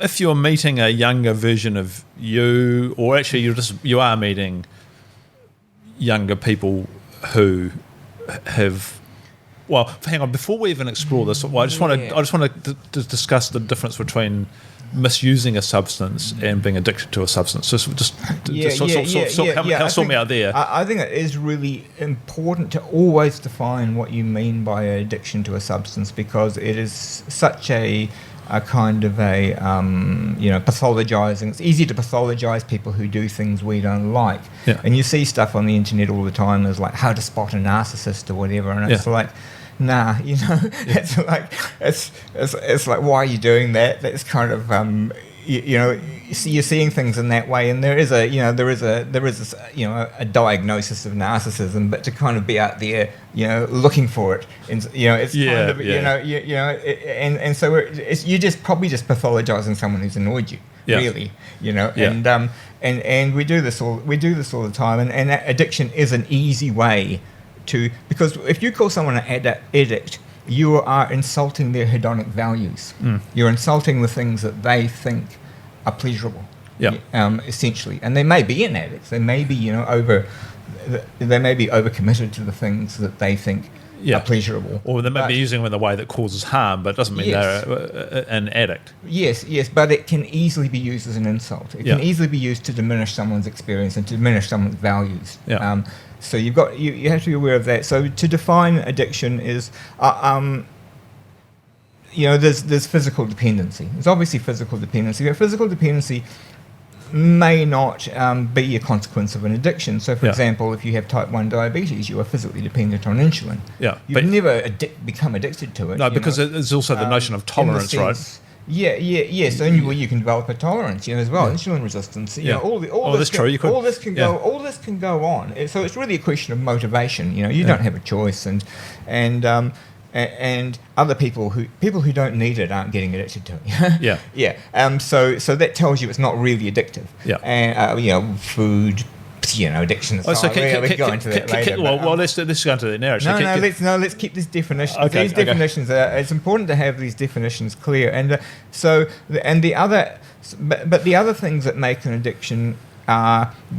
if you're meeting a younger version of you, or actually you are meeting younger people who have, well, hang on, before we even explore this, I just want to discuss the difference between misusing a substance and being addicted to a substance. So just sort me out there. I think it is really important to always define what you mean by addiction to a substance, because it is such a kind of a pathologizing. It's easy to pathologize people who do things we don't like. Yeah. And you see stuff on the internet all the time. There's like how to spot a narcissist or whatever, and it's like, nah, you know, it's like it's like, why are you doing that? That's kind of you're seeing things in that way, and there is a diagnosis of narcissism, but to kind of be out there, you know, looking for it, and it's kind of and so you're just probably just pathologizing someone who's annoyed you, really, you know, and we do this all the time, and addiction is an easy way to, because if you call someone an addict, you are insulting their hedonic values. You're insulting the things that they think are pleasurable, essentially. And they may be an addict. They may be, you know, overcommitted to the things that they think are pleasurable. Or they may be using them in a way that causes harm, but it doesn't mean they're an addict. Yes, but it can easily be used as an insult. It can easily be used to diminish someone's experience and to diminish someone's values. So you have to be aware of that. So to define addiction is, there's physical dependency. There's obviously physical dependency, but physical dependency may not be a consequence of an addiction. So, for example, if you have type 1 diabetes, you are physically dependent on insulin. You've never become addicted to it. No, because there's also the notion of tolerance, right? Yes. Only you can develop a tolerance, you know, as well. Insulin resistance, you know, all this can go on. So it's really a question of motivation. You know, you don't have a choice, and other people who don't need it aren't getting addicted to it. So that tells you it's not really addictive. And food, you know, addictions. We can go into that later. Let's go into that now. Let's keep this definition. These definitions it's important to have these definitions clear. And the other things that make an addiction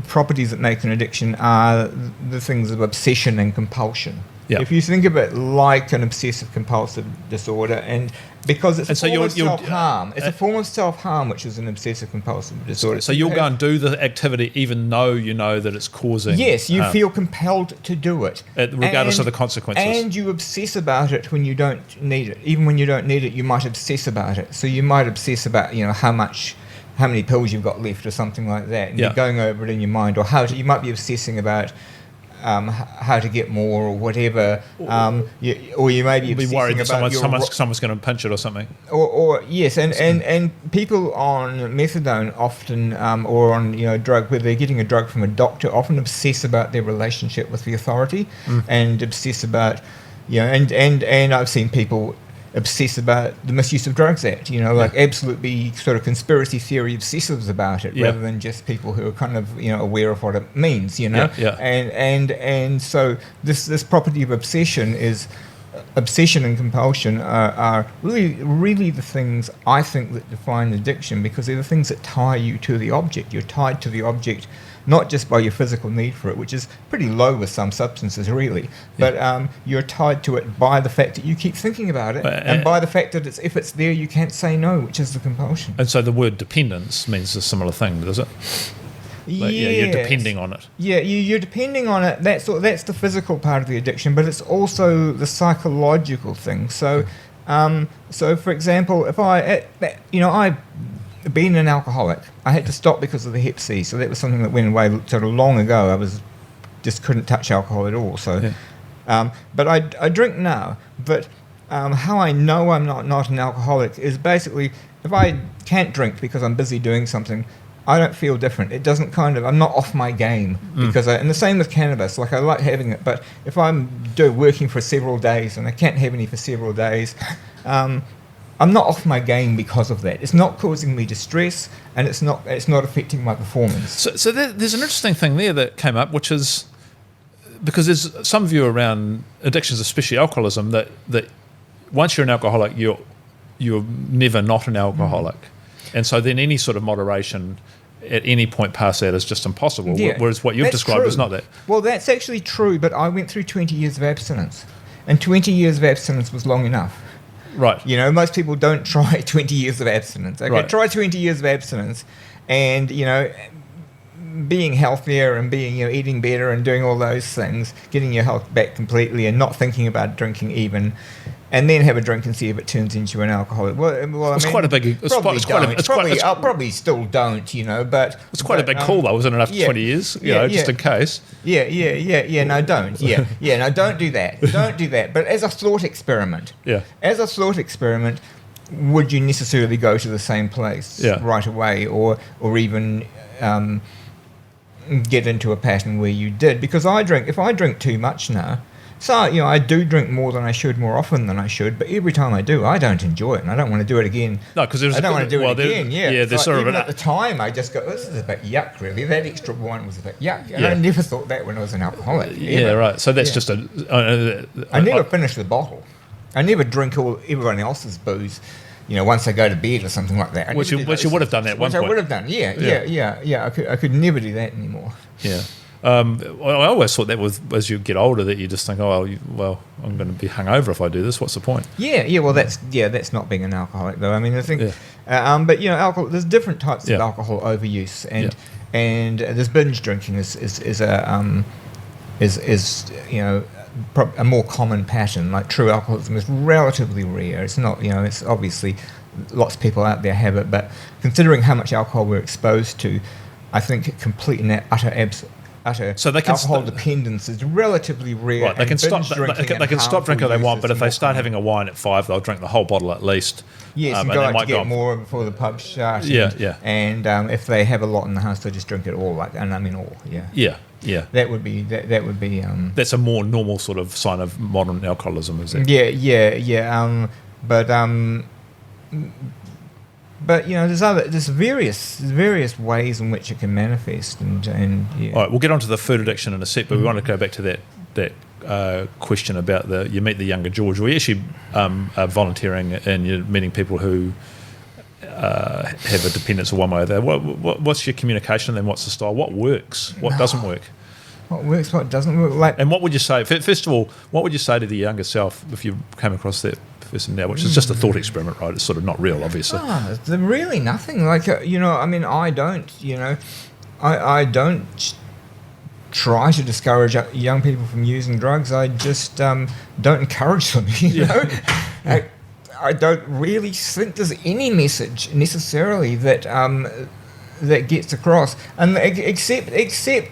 properties that make an addiction are the things of obsession and compulsion. If you think of it like an obsessive compulsive disorder, and because it's a form of self-harm, it's a form of self-harm, which is an obsessive compulsive disorder. So you'll go and do the activity even though you know that it's causing. Yes, you feel compelled to do it, regardless of the consequences. And you obsess about it when you don't need it. Even when you don't need it, you might obsess about it. So you might obsess about, you know, how many pills you've got left or something like that, and you're going over it in your mind, or you might be obsessing about how to get more or whatever, or you may be worried that someone's going to punch it or something. Or yes, and people on methadone often, or on, you know, drug, where they're getting a drug from a doctor, often obsess about their relationship with the authority, and obsess about, you know, and I've seen people obsess about the Misuse of Drugs Act, you know, like absolutely sort of conspiracy theory obsessives about it, rather than just people who are kind of, you know, aware of what it means, you know. And so this property of obsession and compulsion are really the things I think that define addiction, because they're the things that tie you to the object. You're tied to the object not just by your physical need for it, which is pretty low with some substances, really, but you're tied to it by the fact that you keep thinking about it, and by the fact that if it's there, you can't say no, which is the compulsion. And so the word dependence means a similar thing, does it? Like, you're depending on it. You're depending on it. That's the physical part of the addiction, but it's also the psychological thing. So, for example, if I've been an alcoholic. I had to stop because of the Hep C, so that was something that went away sort of long ago. I just couldn't touch alcohol at all. So, but I drink now. But how I know I'm not an alcoholic is basically, if I can't drink because I'm busy doing something, I don't feel different. It doesn't I'm not off my game because and the same with cannabis. Like I like having it, but if I'm working for several days and I can't have any for several days, I'm not off my game because of that. It's not causing me distress, and it's not affecting my performance. So there's an interesting thing there that came up, which is because there's some view around addictions, especially alcoholism, that once you're an alcoholic, you're never not an alcoholic. And so then any sort of moderation at any point past that is just impossible. Yeah, whereas what you've described is not that. Well, that's actually true, but I went through 20 years of abstinence, and 20 years of abstinence was long enough. Right. You know, most people don't try 20 years of abstinence. Okay, Right. Try 20 years of abstinence, and, you know, being healthier and being, you know, eating better and doing all those things, getting your health back completely and not thinking about drinking even, and then have a drink and see if it turns into an alcoholic. Well, It's quite a big. I probably still don't, you know, but It's quite a big call, though, isn't it? After 20 years, just in case. No, don't. No, don't do that. Don't do that. But as a thought experiment, would you necessarily go to the same place right away, or even get into a pattern where you did? Because if I drink too much now. So, you know, I do drink more than I should, more often than I should, but every time I do, I don't enjoy it, and I don't want to do it again. No, because I don't want to do it again, there's sort of even at the time, I just go, this is a bit yuck, really. That extra wine was a bit yuck. And Yeah. I never thought that when I was an alcoholic. Yeah, right. So that's just a... I never finish the bottle. I never drink all everyone else's booze, you know, once I go to bed or something like that. Which you would have done at one point. I would have done, yeah. I could never do that anymore. Yeah. I always thought that as you get older that you just think, I'm going to be hungover if I do this. What's the point? Well, that's not being an alcoholic, though. I mean, I think, but you know, alcohol. There's different types of alcohol overuse, and there's binge drinking is you know, a more common pattern. Like true alcoholism is relatively rare. It's not, you know, it's obviously lots of people out there have it, but considering how much alcohol we're exposed to, I think complete and utter alcohol dependence is relatively rare. Right, they can stop drinking if they want, but if they start having a wine at 5, they'll drink the whole bottle at least. Yes, and go out to get more before the pub shut. And if they have a lot in the house, they just drink it all. Yeah. That would be. That's a more normal sort of sign of modern alcoholism, is it? Yeah. But you know, there's various ways in which it can manifest, and yeah. All right, we'll get onto the food addiction in a sec, but we want to go back to that question about you meet the younger George. We actually are volunteering and you're meeting people who have a dependence of one way or the other. What's your communication then? What's the style? What works? What doesn't work? What works? What doesn't work? And what would you say? First of all, what would you say to the younger self if you came across that person now, which is just a thought experiment, right? It's sort of not real, obviously. Really nothing. Like, you know, I mean, I don't try to discourage young people from using drugs. I just don't encourage them, you know? I don't really think there's any message necessarily that that gets across, and except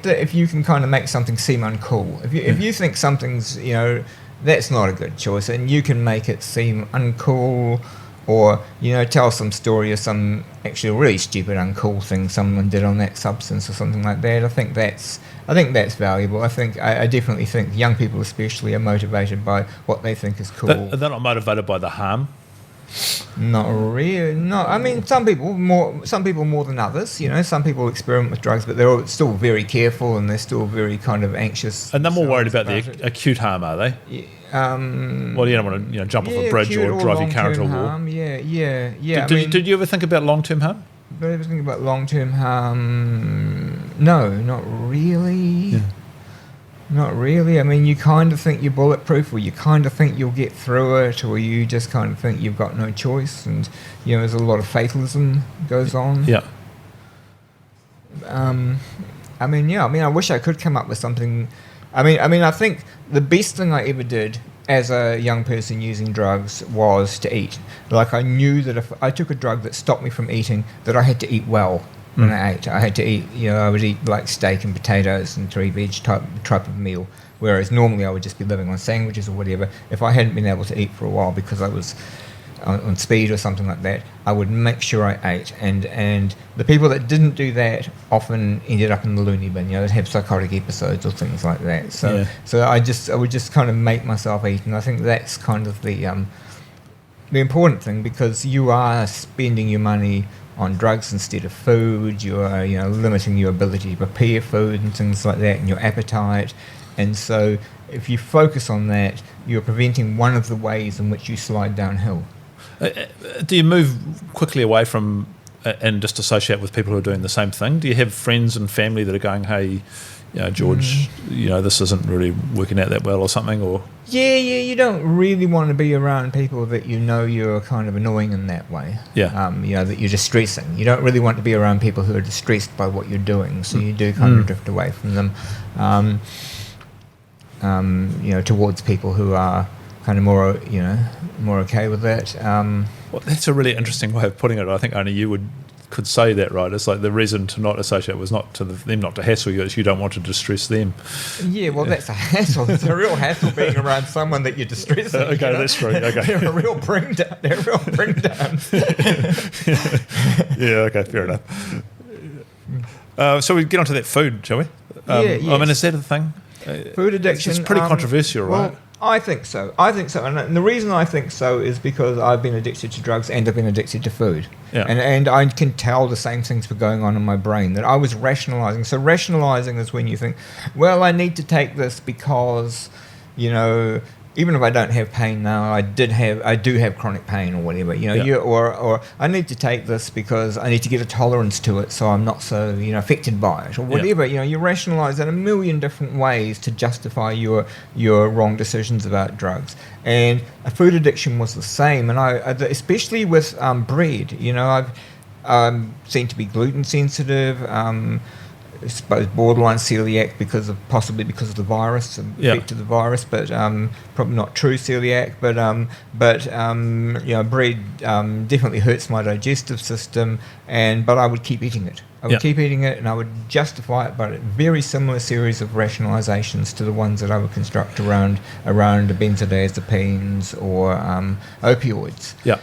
that if you can kind of make something seem uncool, if you think something's, you know, that's not a good choice, and you can make it seem uncool, or, you know, tell some story of some actually really stupid, uncool thing someone did on that substance or something like that. I think that's valuable. I definitely think young people especially are motivated by what they think is cool. They're not motivated by the harm. Not really. No, I mean, some people more than others. You know, some people experiment with drugs, but they're still very careful and they're still very kind of anxious. And they're more worried about the acute harm, are they? Yeah, well, you don't want to, jump off a bridge or drive your car into a wall. Yeah. Did you ever think about long-term harm? Did I ever think about long-term harm? No, not really. Yeah. Not really. I mean, you kind of think you're bulletproof, or you kind of think you'll get through it, or you just kind of think you've got no choice, and, you know, there's a lot of fatalism goes on. Yeah. I wish I could come up with something. I think the best thing I ever did as a young person using drugs was to eat. Like, I knew that if I took a drug that stopped me from eating, that I had to eat well. When I ate, I had to eat, you know, I would eat like steak and potatoes and 3-veg type of meal, whereas normally I would just be living on sandwiches or whatever if I hadn't been able to eat for a while because I was on speed or something like that, I would make sure I ate. And the people that didn't do that often ended up in the loony bin. They'd have psychotic episodes or things like that. So I would just kind of make myself eat, and I think that's kind of the important thing, because you are spending your money on drugs instead of food. You are limiting your ability to prepare food and things like that, and your appetite. And so if you focus on that, you're preventing one of the ways in which you slide downhill. Do you move quickly away from and just associate with people who are doing the same thing? Do you have friends and family that are going, hey, George, this isn't really working out that well or something? Or you don't really want to be around people that you're kind of annoying in that way. That you're distressing. You don't really want to be around people who are distressed by what you're doing, so you do kind of drift away from them. Towards people who are kind of more okay with that. Well, that's a really interesting way of putting it. I think only you could say that, right? It's like the reason to not associate was not to them not to hassle you, it's you don't want to distress them. Yeah, well, that's a hassle. It's a real hassle being around someone that you're distressing. Okay, that's true. Okay. They're a real bring down. Yeah, okay, fair enough. So we get onto that food, shall we? Yes. I mean, is that a thing? Food addiction. It's pretty controversial, right? Well, I think so. And the reason I think so is because I've been addicted to drugs and I've been addicted to food. Yeah. And I can tell the same things were going on in my brain, that I was rationalizing. So rationalizing is when you think, well, I need to take this because, even if I don't have pain now, I do have chronic pain or whatever, or I need to take this because I need to get a tolerance to it, so I'm not so affected by it or whatever. You rationalise in a million different ways to justify your wrong decisions about drugs. And a food addiction was the same, and I especially with bread. I've seem to be gluten sensitive. I suppose borderline celiac possibly because of the virus, effect of the virus, but probably not true celiac. But bread definitely hurts my digestive system, but I would keep eating it. I would keep eating it, and I would justify it by a very similar series of rationalizations to the ones that I would construct around benzodiazepines or opioids. Yeah,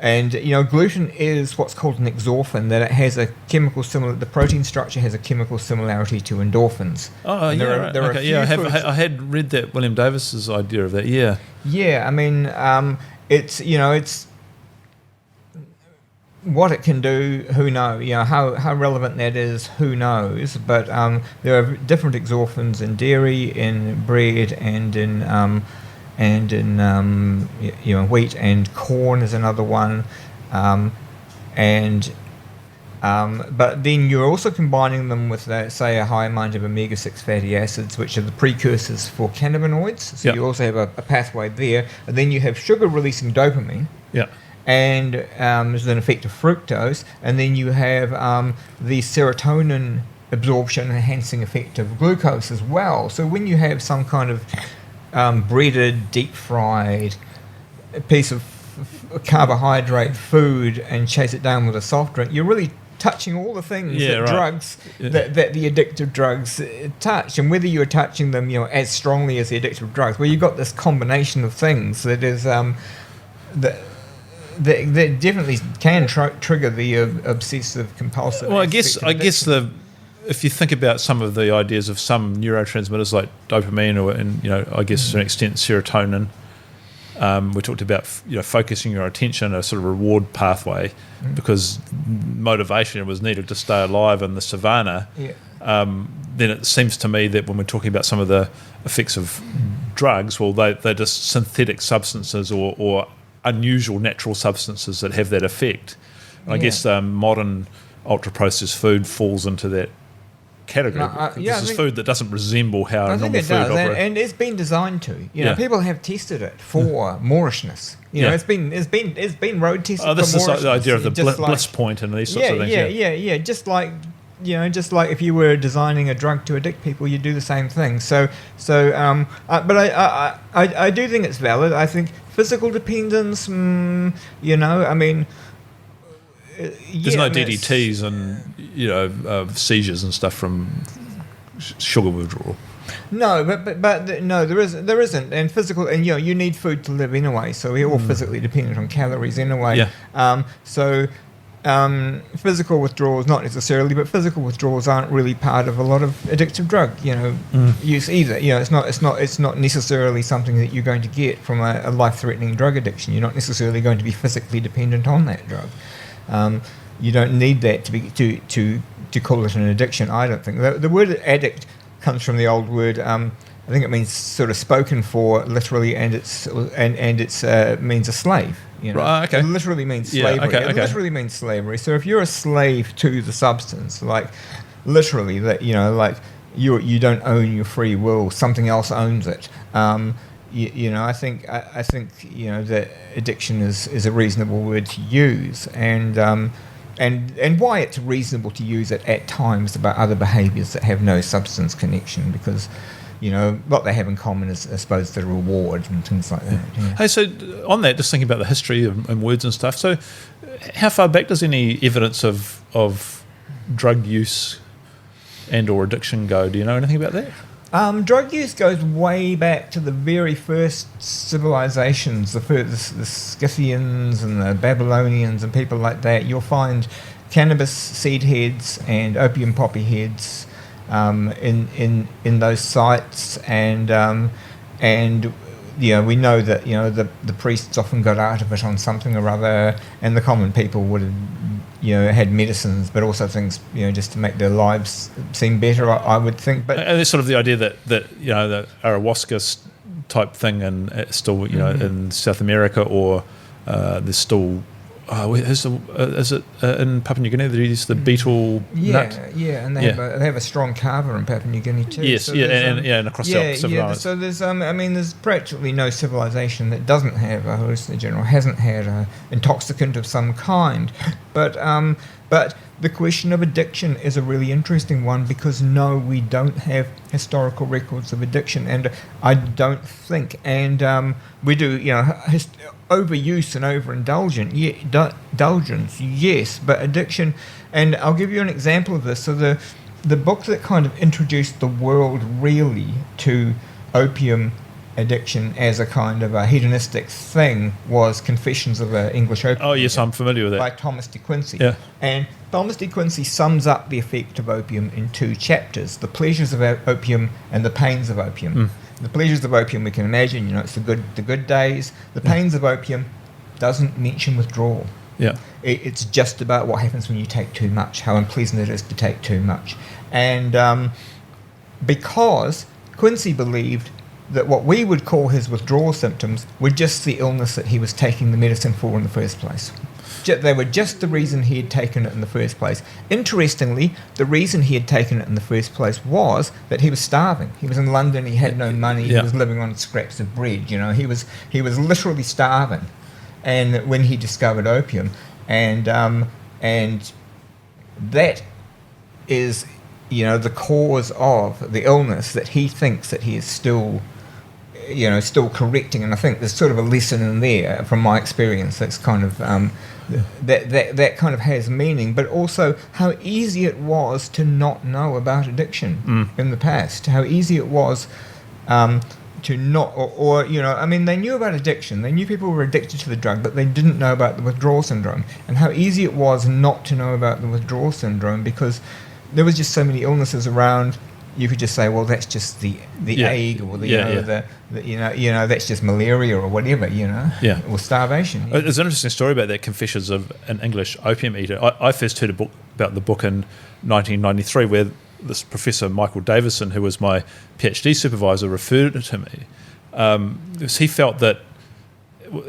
And gluten is what's called an exorphin, that it has a chemical similar. The protein structure has a chemical similarity to endorphins. Oh, and I had read that William Davis's idea of that. Yeah. Yeah, I mean, it's what it can do. Who knows? How relevant that is. Who knows? But there are different exorphins in dairy, in bread, and in wheat, and corn is another one, but then you're also combining them with, say, a high amount of omega-6 fatty acids, which are the precursors for cannabinoids. So you also have a pathway there, and then you have sugar-releasing dopamine. Yeah. And there's an effect of fructose, and then you have the serotonin absorption enhancing effect of glucose as well. So when you have some kind of breaded, deep-fried piece of carbohydrate food and chase it down with a soft drink, you're really touching all the things drugs that the addictive drugs touch, and whether you're touching them as strongly as the addictive drugs, you've got this combination of things that is that definitely can trigger the obsessive compulsive. Well, I guess if you think about some of the ideas of some neurotransmitters like dopamine, and I guess to an extent serotonin, we talked about focusing your attention, a sort of reward pathway, because motivation was needed to stay alive in the savannah. Then it seems to me that when we're talking about some of the effects of drugs, well, they're just synthetic substances or unusual natural substances that have that effect. And I guess modern ultra-processed food falls into that category. This is food that doesn't resemble how normal food operates. And it's been designed to. People have tested it for Moorishness. It's been road tested. Oh, this for is Moorishness. the idea of the bliss point and these sorts of things. Yeah. Just like if you were designing a drug to addict people, you'd do the same thing. But I do think it's valid. I think physical dependence. I mean. There's no DDTs and seizures and stuff from sugar withdrawal. No, no, there isn't, and physical, and you need food to live anyway, so we're all physically dependent on calories anyway. Yeah. Physical withdrawals, not necessarily, but physical withdrawals aren't really part of a lot of addictive drug, use either. It's not necessarily something that you're going to get from a life-threatening drug addiction. You're not necessarily going to be physically dependent on that drug. You don't need that to call it an addiction. I don't think the word addict comes from the old word. I think it means sort of spoken for literally, and it's means a slave. Right, okay. It literally means slavery. Okay. It literally means slavery. So if you're a slave to the substance, like literally that, like you don't own your free will, something else owns it. I think that addiction is a reasonable word to use, and why it's reasonable to use it at times about other behaviours that have no substance connection, because what they have in common is, I suppose, the reward and things like that. Yeah. Hey, so on that, just thinking about the history and words and stuff, so how far back does any evidence of drug use and or addiction go? Do you know anything about that? Drug use goes way back to the very first civilizations, the Scythians and the Babylonians and people like that. You'll find cannabis seed heads and opium poppy heads in those sites, and we know that the priests often got out of it on something or other, and the common people would have had medicines, but also things just to make their lives seem better. I would think, but and there's sort of the idea that the ayahuasca type thing, and still in South America, or there's still. Is it in Papua New Guinea? They use the beetle nut. Yeah, and they have a strong carver in Papua New Guinea too. Yes, so and across the Pacific Islands. So there's there's practically no civilization that doesn't have a hallucinogen or hasn't had an intoxicant of some kind. But the question of addiction is a really interesting one, because no, we don't have historical records of addiction, and I don't think, and we do, overuse and overindulgence, yes, but addiction, and I'll give you an example of this. So the book that kind of introduced the world really to opium addiction as a kind of a hedonistic thing was Confessions of an English Opium. Oh yes, I'm familiar with that. By Thomas de Quincey. Yeah. And Thomas de Quincey sums up the effect of opium in 2 chapters: the pleasures of opium and the pains of opium. The pleasures of opium we can imagine, it's the good days. The pains of opium doesn't mention withdrawal. Yeah. It's just about what happens when you take too much, how unpleasant it is to take too much. And because Quincey believed that what we would call his withdrawal symptoms were just the illness that he was taking the medicine for in the first place. They were just the reason he had taken it in the first place. Interestingly, the reason he had taken it in the first place was that he was starving. He was in London, he had no money, he was living on scraps of bread, he was literally starving. And when he discovered opium, and that is, the cause of the illness that he thinks that he is still correcting. And I think there's sort of a lesson in there from my experience that's kind of that kind of has meaning, but also how easy it was to not know about addiction in the past, how easy it was to not, or they knew about addiction, they knew people were addicted to the drug, but they didn't know about the withdrawal syndrome, and how easy it was not to know about the withdrawal syndrome, because there was just so many illnesses around. You could just say, well, that's just the ague, or that's just malaria or whatever, or starvation. There's an interesting story about that, Confessions of an English Opium Eater. I first heard about the book in 1993, where this Professor Michael Davison, who was my PhD supervisor, referred it to me. Because he felt that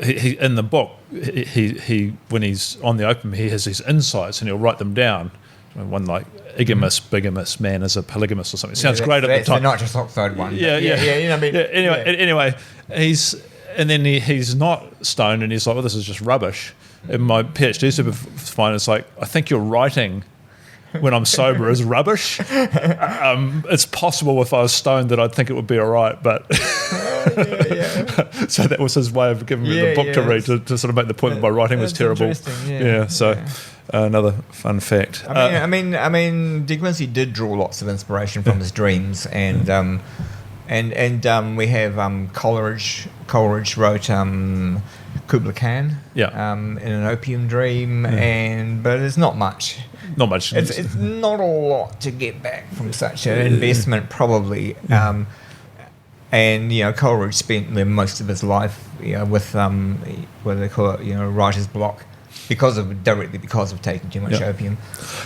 he in the book, he when he's on the opium, he has these insights and he'll write them down. One like bigamous man is a polygamist or something. It sounds great at the time. That's the nitrous oxide one. Anyway, he's not stoned, and he's like, "Well, this is just rubbish." And my PhD supervisor is like, "I think you're writing when I'm sober is rubbish. It's possible if I was stoned that I'd think it would be all right, but." So that was his way of giving me the book to read, to sort of make the point that my writing was terrible. Another fun fact. I mean, De Quincey did draw lots of inspiration from his dreams, and And we have Coleridge. Coleridge wrote Kubla Khan. Yeah. In an opium dream, but it's not much. Not much. It's not a lot to get back from such an investment, probably. And Coleridge spent most of his life, with what do they call it, writer's block, because of taking too much opium.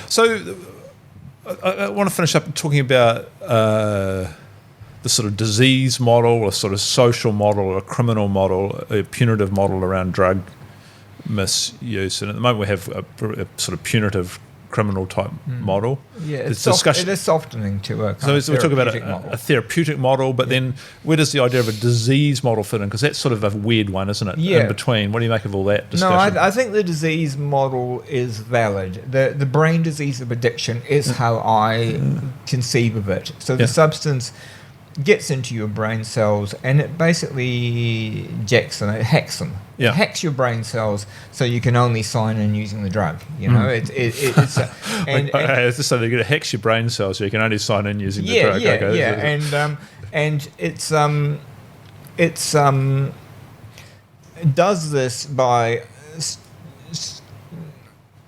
So, I want to finish up talking about the sort of disease model, a sort of social model, a criminal model, a punitive model around drug misuse. And at the moment, we have a sort of punitive criminal type model. Yeah, it is softening to a so we talk about model. a therapeutic model, but then where does the idea of a disease model fit in? Because that's sort of a weird one, isn't it? Yeah. In between. What do you make of all that discussion? No, I think the disease model is valid. The brain disease of addiction is how I conceive of it. So the substance gets into your brain cells and it basically hacks them. Yeah. It hacks your brain cells so you can only sign in using the drug. It's it's just so they're going to hex your brain cells so you can only sign in using the drug. And it does this by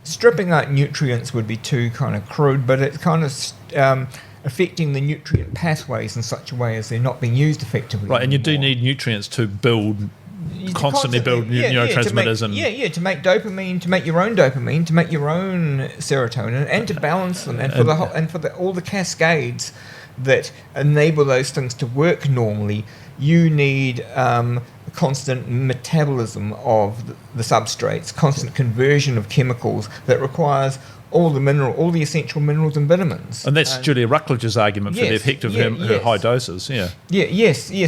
stripping out nutrients would be too kind of crude, but it's kind of affecting the nutrient pathways in such a way as they're not being used effectively. Right, and you do need nutrients to constantly build neurotransmitters to make dopamine, to make your own dopamine, to make your own serotonin, and to balance them, and for all the cascades that enable those things to work normally. You need constant metabolism of the substrates, constant conversion of chemicals that requires all the essential minerals and vitamins. And that's Julia Ruckledge's argument for the effect of her high doses. Yes.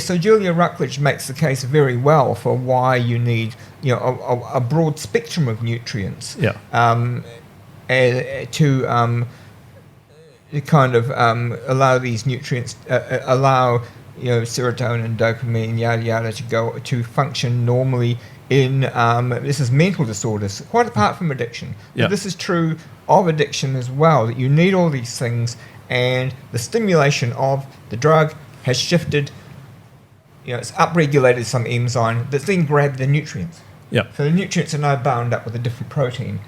So Julia Ruckledge makes the case very well for why you need a broad spectrum of nutrients. To kind of allow these nutrients allow serotonin, dopamine, yada yada to function normally in this is mental disorders, quite apart from addiction. But this is true of addiction as well, that you need all these things, and the stimulation of the drug has shifted, it's upregulated some enzyme that's then grabbed the nutrients. So the nutrients are now bound up with a different protein,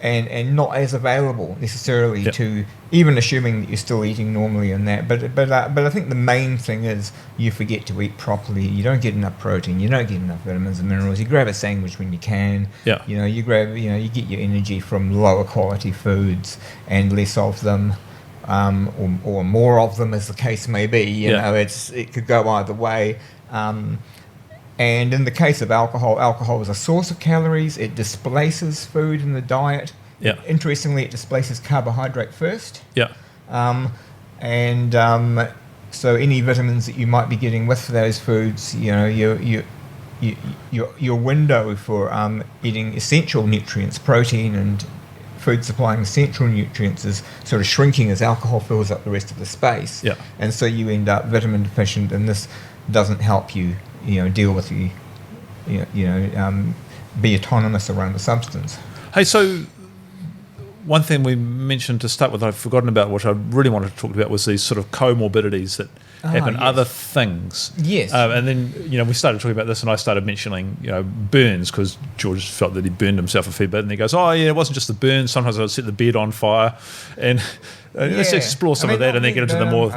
and not as available necessarily to, even assuming that you're still eating normally and that. But I think the main thing is you forget to eat properly. You don't get enough protein. You don't get enough vitamins and minerals. You grab a sandwich when you can. You grab. You get your energy from lower quality foods and less of them, or more of them, as the case may be. It could go either way. And in the case of alcohol is a source of calories. It displaces food in the diet. Interestingly, it displaces carbohydrate first. So any vitamins that you might be getting with those foods, your window for eating essential nutrients, protein and food supplying essential nutrients, is sort of shrinking as alcohol fills up the rest of the space. And so you end up vitamin deficient, and this doesn't help you deal with be autonomous around the substance. Hey, so one thing we mentioned to start with, I've forgotten about, which I really wanted to talk about, was these sort of comorbidities that happen, other things. And then, we started talking about this, and I started mentioning, burns, because George felt that he burned himself a fair bit, and he goes, it wasn't just the burns, sometimes I'd set the bed on fire, and let's explore some of that and then get into the more...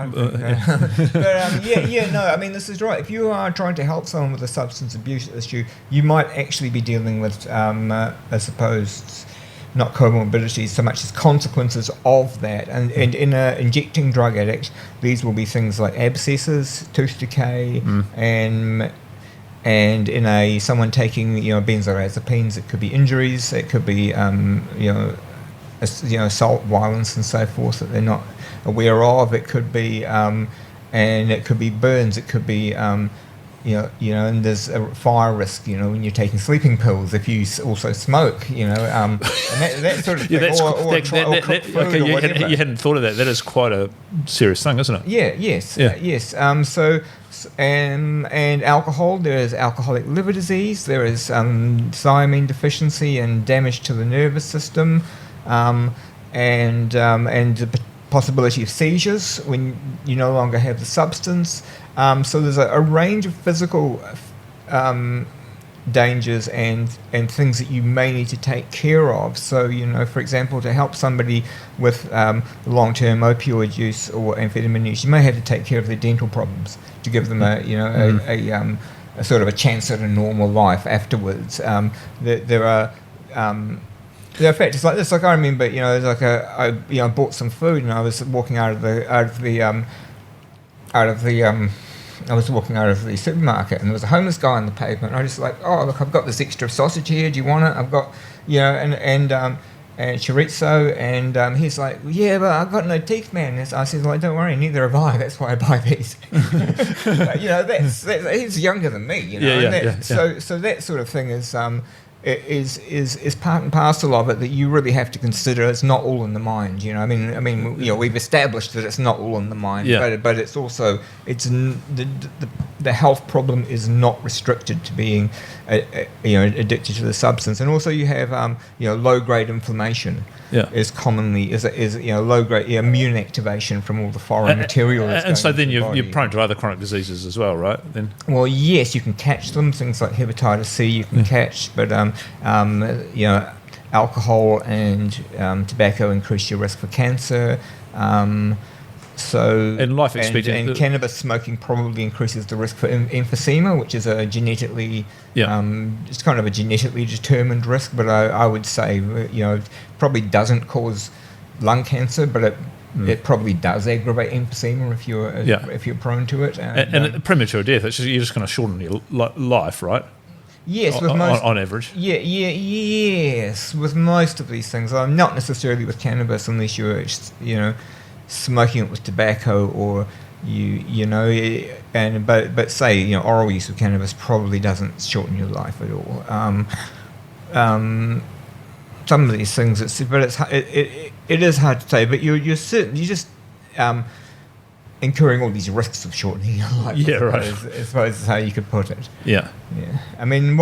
this is right. If you are trying to help someone with a substance abuse issue, you might actually be dealing with, I suppose, not comorbidities so much as consequences of that. And in an injecting drug addict, these will be things like abscesses, tooth decay, and in someone taking benzodiazepines, it could be injuries, it could be assault, violence, and so forth that they're not aware of. It could be and it could be burns. It could be and there's a fire risk, when you're taking sleeping pills, if you also smoke, and that sort of thing. You hadn't thought of that. That is quite a serious thing, isn't it? Yes. And alcohol, there is alcoholic liver disease, there is thiamine deficiency and damage to the nervous system, and possibility of seizures when you no longer have the substance. So there's a range of physical dangers and things that you may need to take care of. So, for example, to help somebody with long-term opioid use or amphetamine use, you may have to take care of their dental problems to give them a sort of a chance at a normal life afterwards. There are factors like this. Like I remember, I bought some food and I was walking out of the supermarket, and there was a homeless guy on the pavement. And I was just like, oh, look, I've got this extra sausage here. Do you want it? I've got, and chorizo. And he's like, yeah, but I've got no teeth, man. And I said, like, don't worry, neither have I. That's why I buy these. But, he's younger than me, So that sort of thing is part and parcel of it that you really have to consider. It's not all in the mind, we've established that it's not all in the mind, but it's also the health problem is not restricted to being addicted to the substance. And also you have low grade inflammation is commonly low grade immune activation from all the foreign material that's and so then you're prone to other chronic diseases as well, right? Then yes, you can catch them, things like hepatitis C you can catch, but alcohol and tobacco increase your risk for cancer. And life expectancy, and cannabis smoking probably increases the risk for emphysema, which is a genetically, it's kind of a genetically determined risk. But I would say, probably doesn't cause lung cancer, but it probably does aggravate emphysema if you're prone to it. And premature death, you're just going to shorten your life, right? Yes, on average. Yes, with most of these things. Not necessarily with cannabis, unless you're, smoking it with tobacco, or but say oral use of cannabis probably doesn't shorten your life at all. Some of these things, it is hard to say, but you're just incurring all these risks of shortening your life. Yeah, right. I suppose is how you could put it. Yeah. I mean,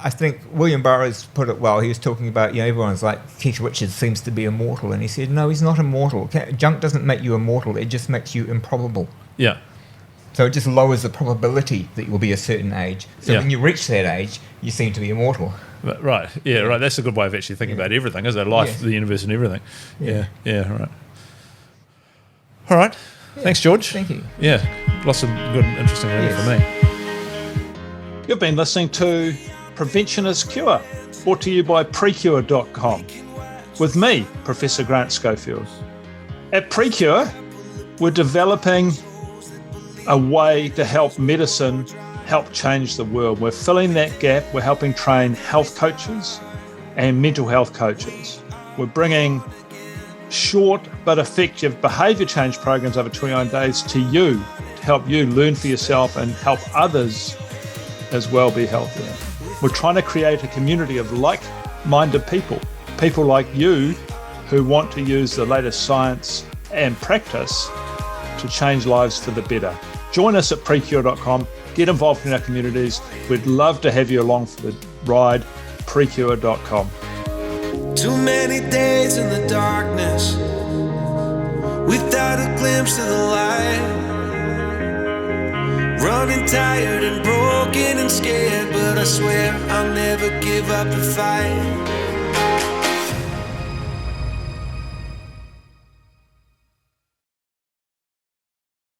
I think William Burroughs put it well. He was talking about, everyone's like, Keith Richards seems to be immortal. And he said, no, he's not immortal. Junk doesn't make you immortal. It just makes you improbable. Yeah. So it just lowers the probability that you'll be a certain age. So when you reach that age, you seem to be immortal. Right. Yeah, right. That's a good way of actually thinking about everything, isn't it? Life, the universe and everything. Yeah, right. All right. Thanks, George. Thank you. Yeah. Lots of good and interesting learning for me. You've been listening to Prevention is Cure, brought to you by Precure.com, with me, Professor Grant Schofield. At Precure, we're developing a way to help medicine help change the world. We're filling that gap. We're helping train health coaches and mental health coaches. We're bringing short but effective behaviour change programs over 29 days to you to help you learn for yourself and help others as well be healthier. We're trying to create a community of like-minded people like you who want to use the latest science and practice to change lives for the better. Join us at Precure.com. Get involved in our communities. We'd love to have you along for the ride. Precure.com. Too many days in the darkness without a glimpse of the light. Running tired and broken and scared, but I swear I'll never give up the fight.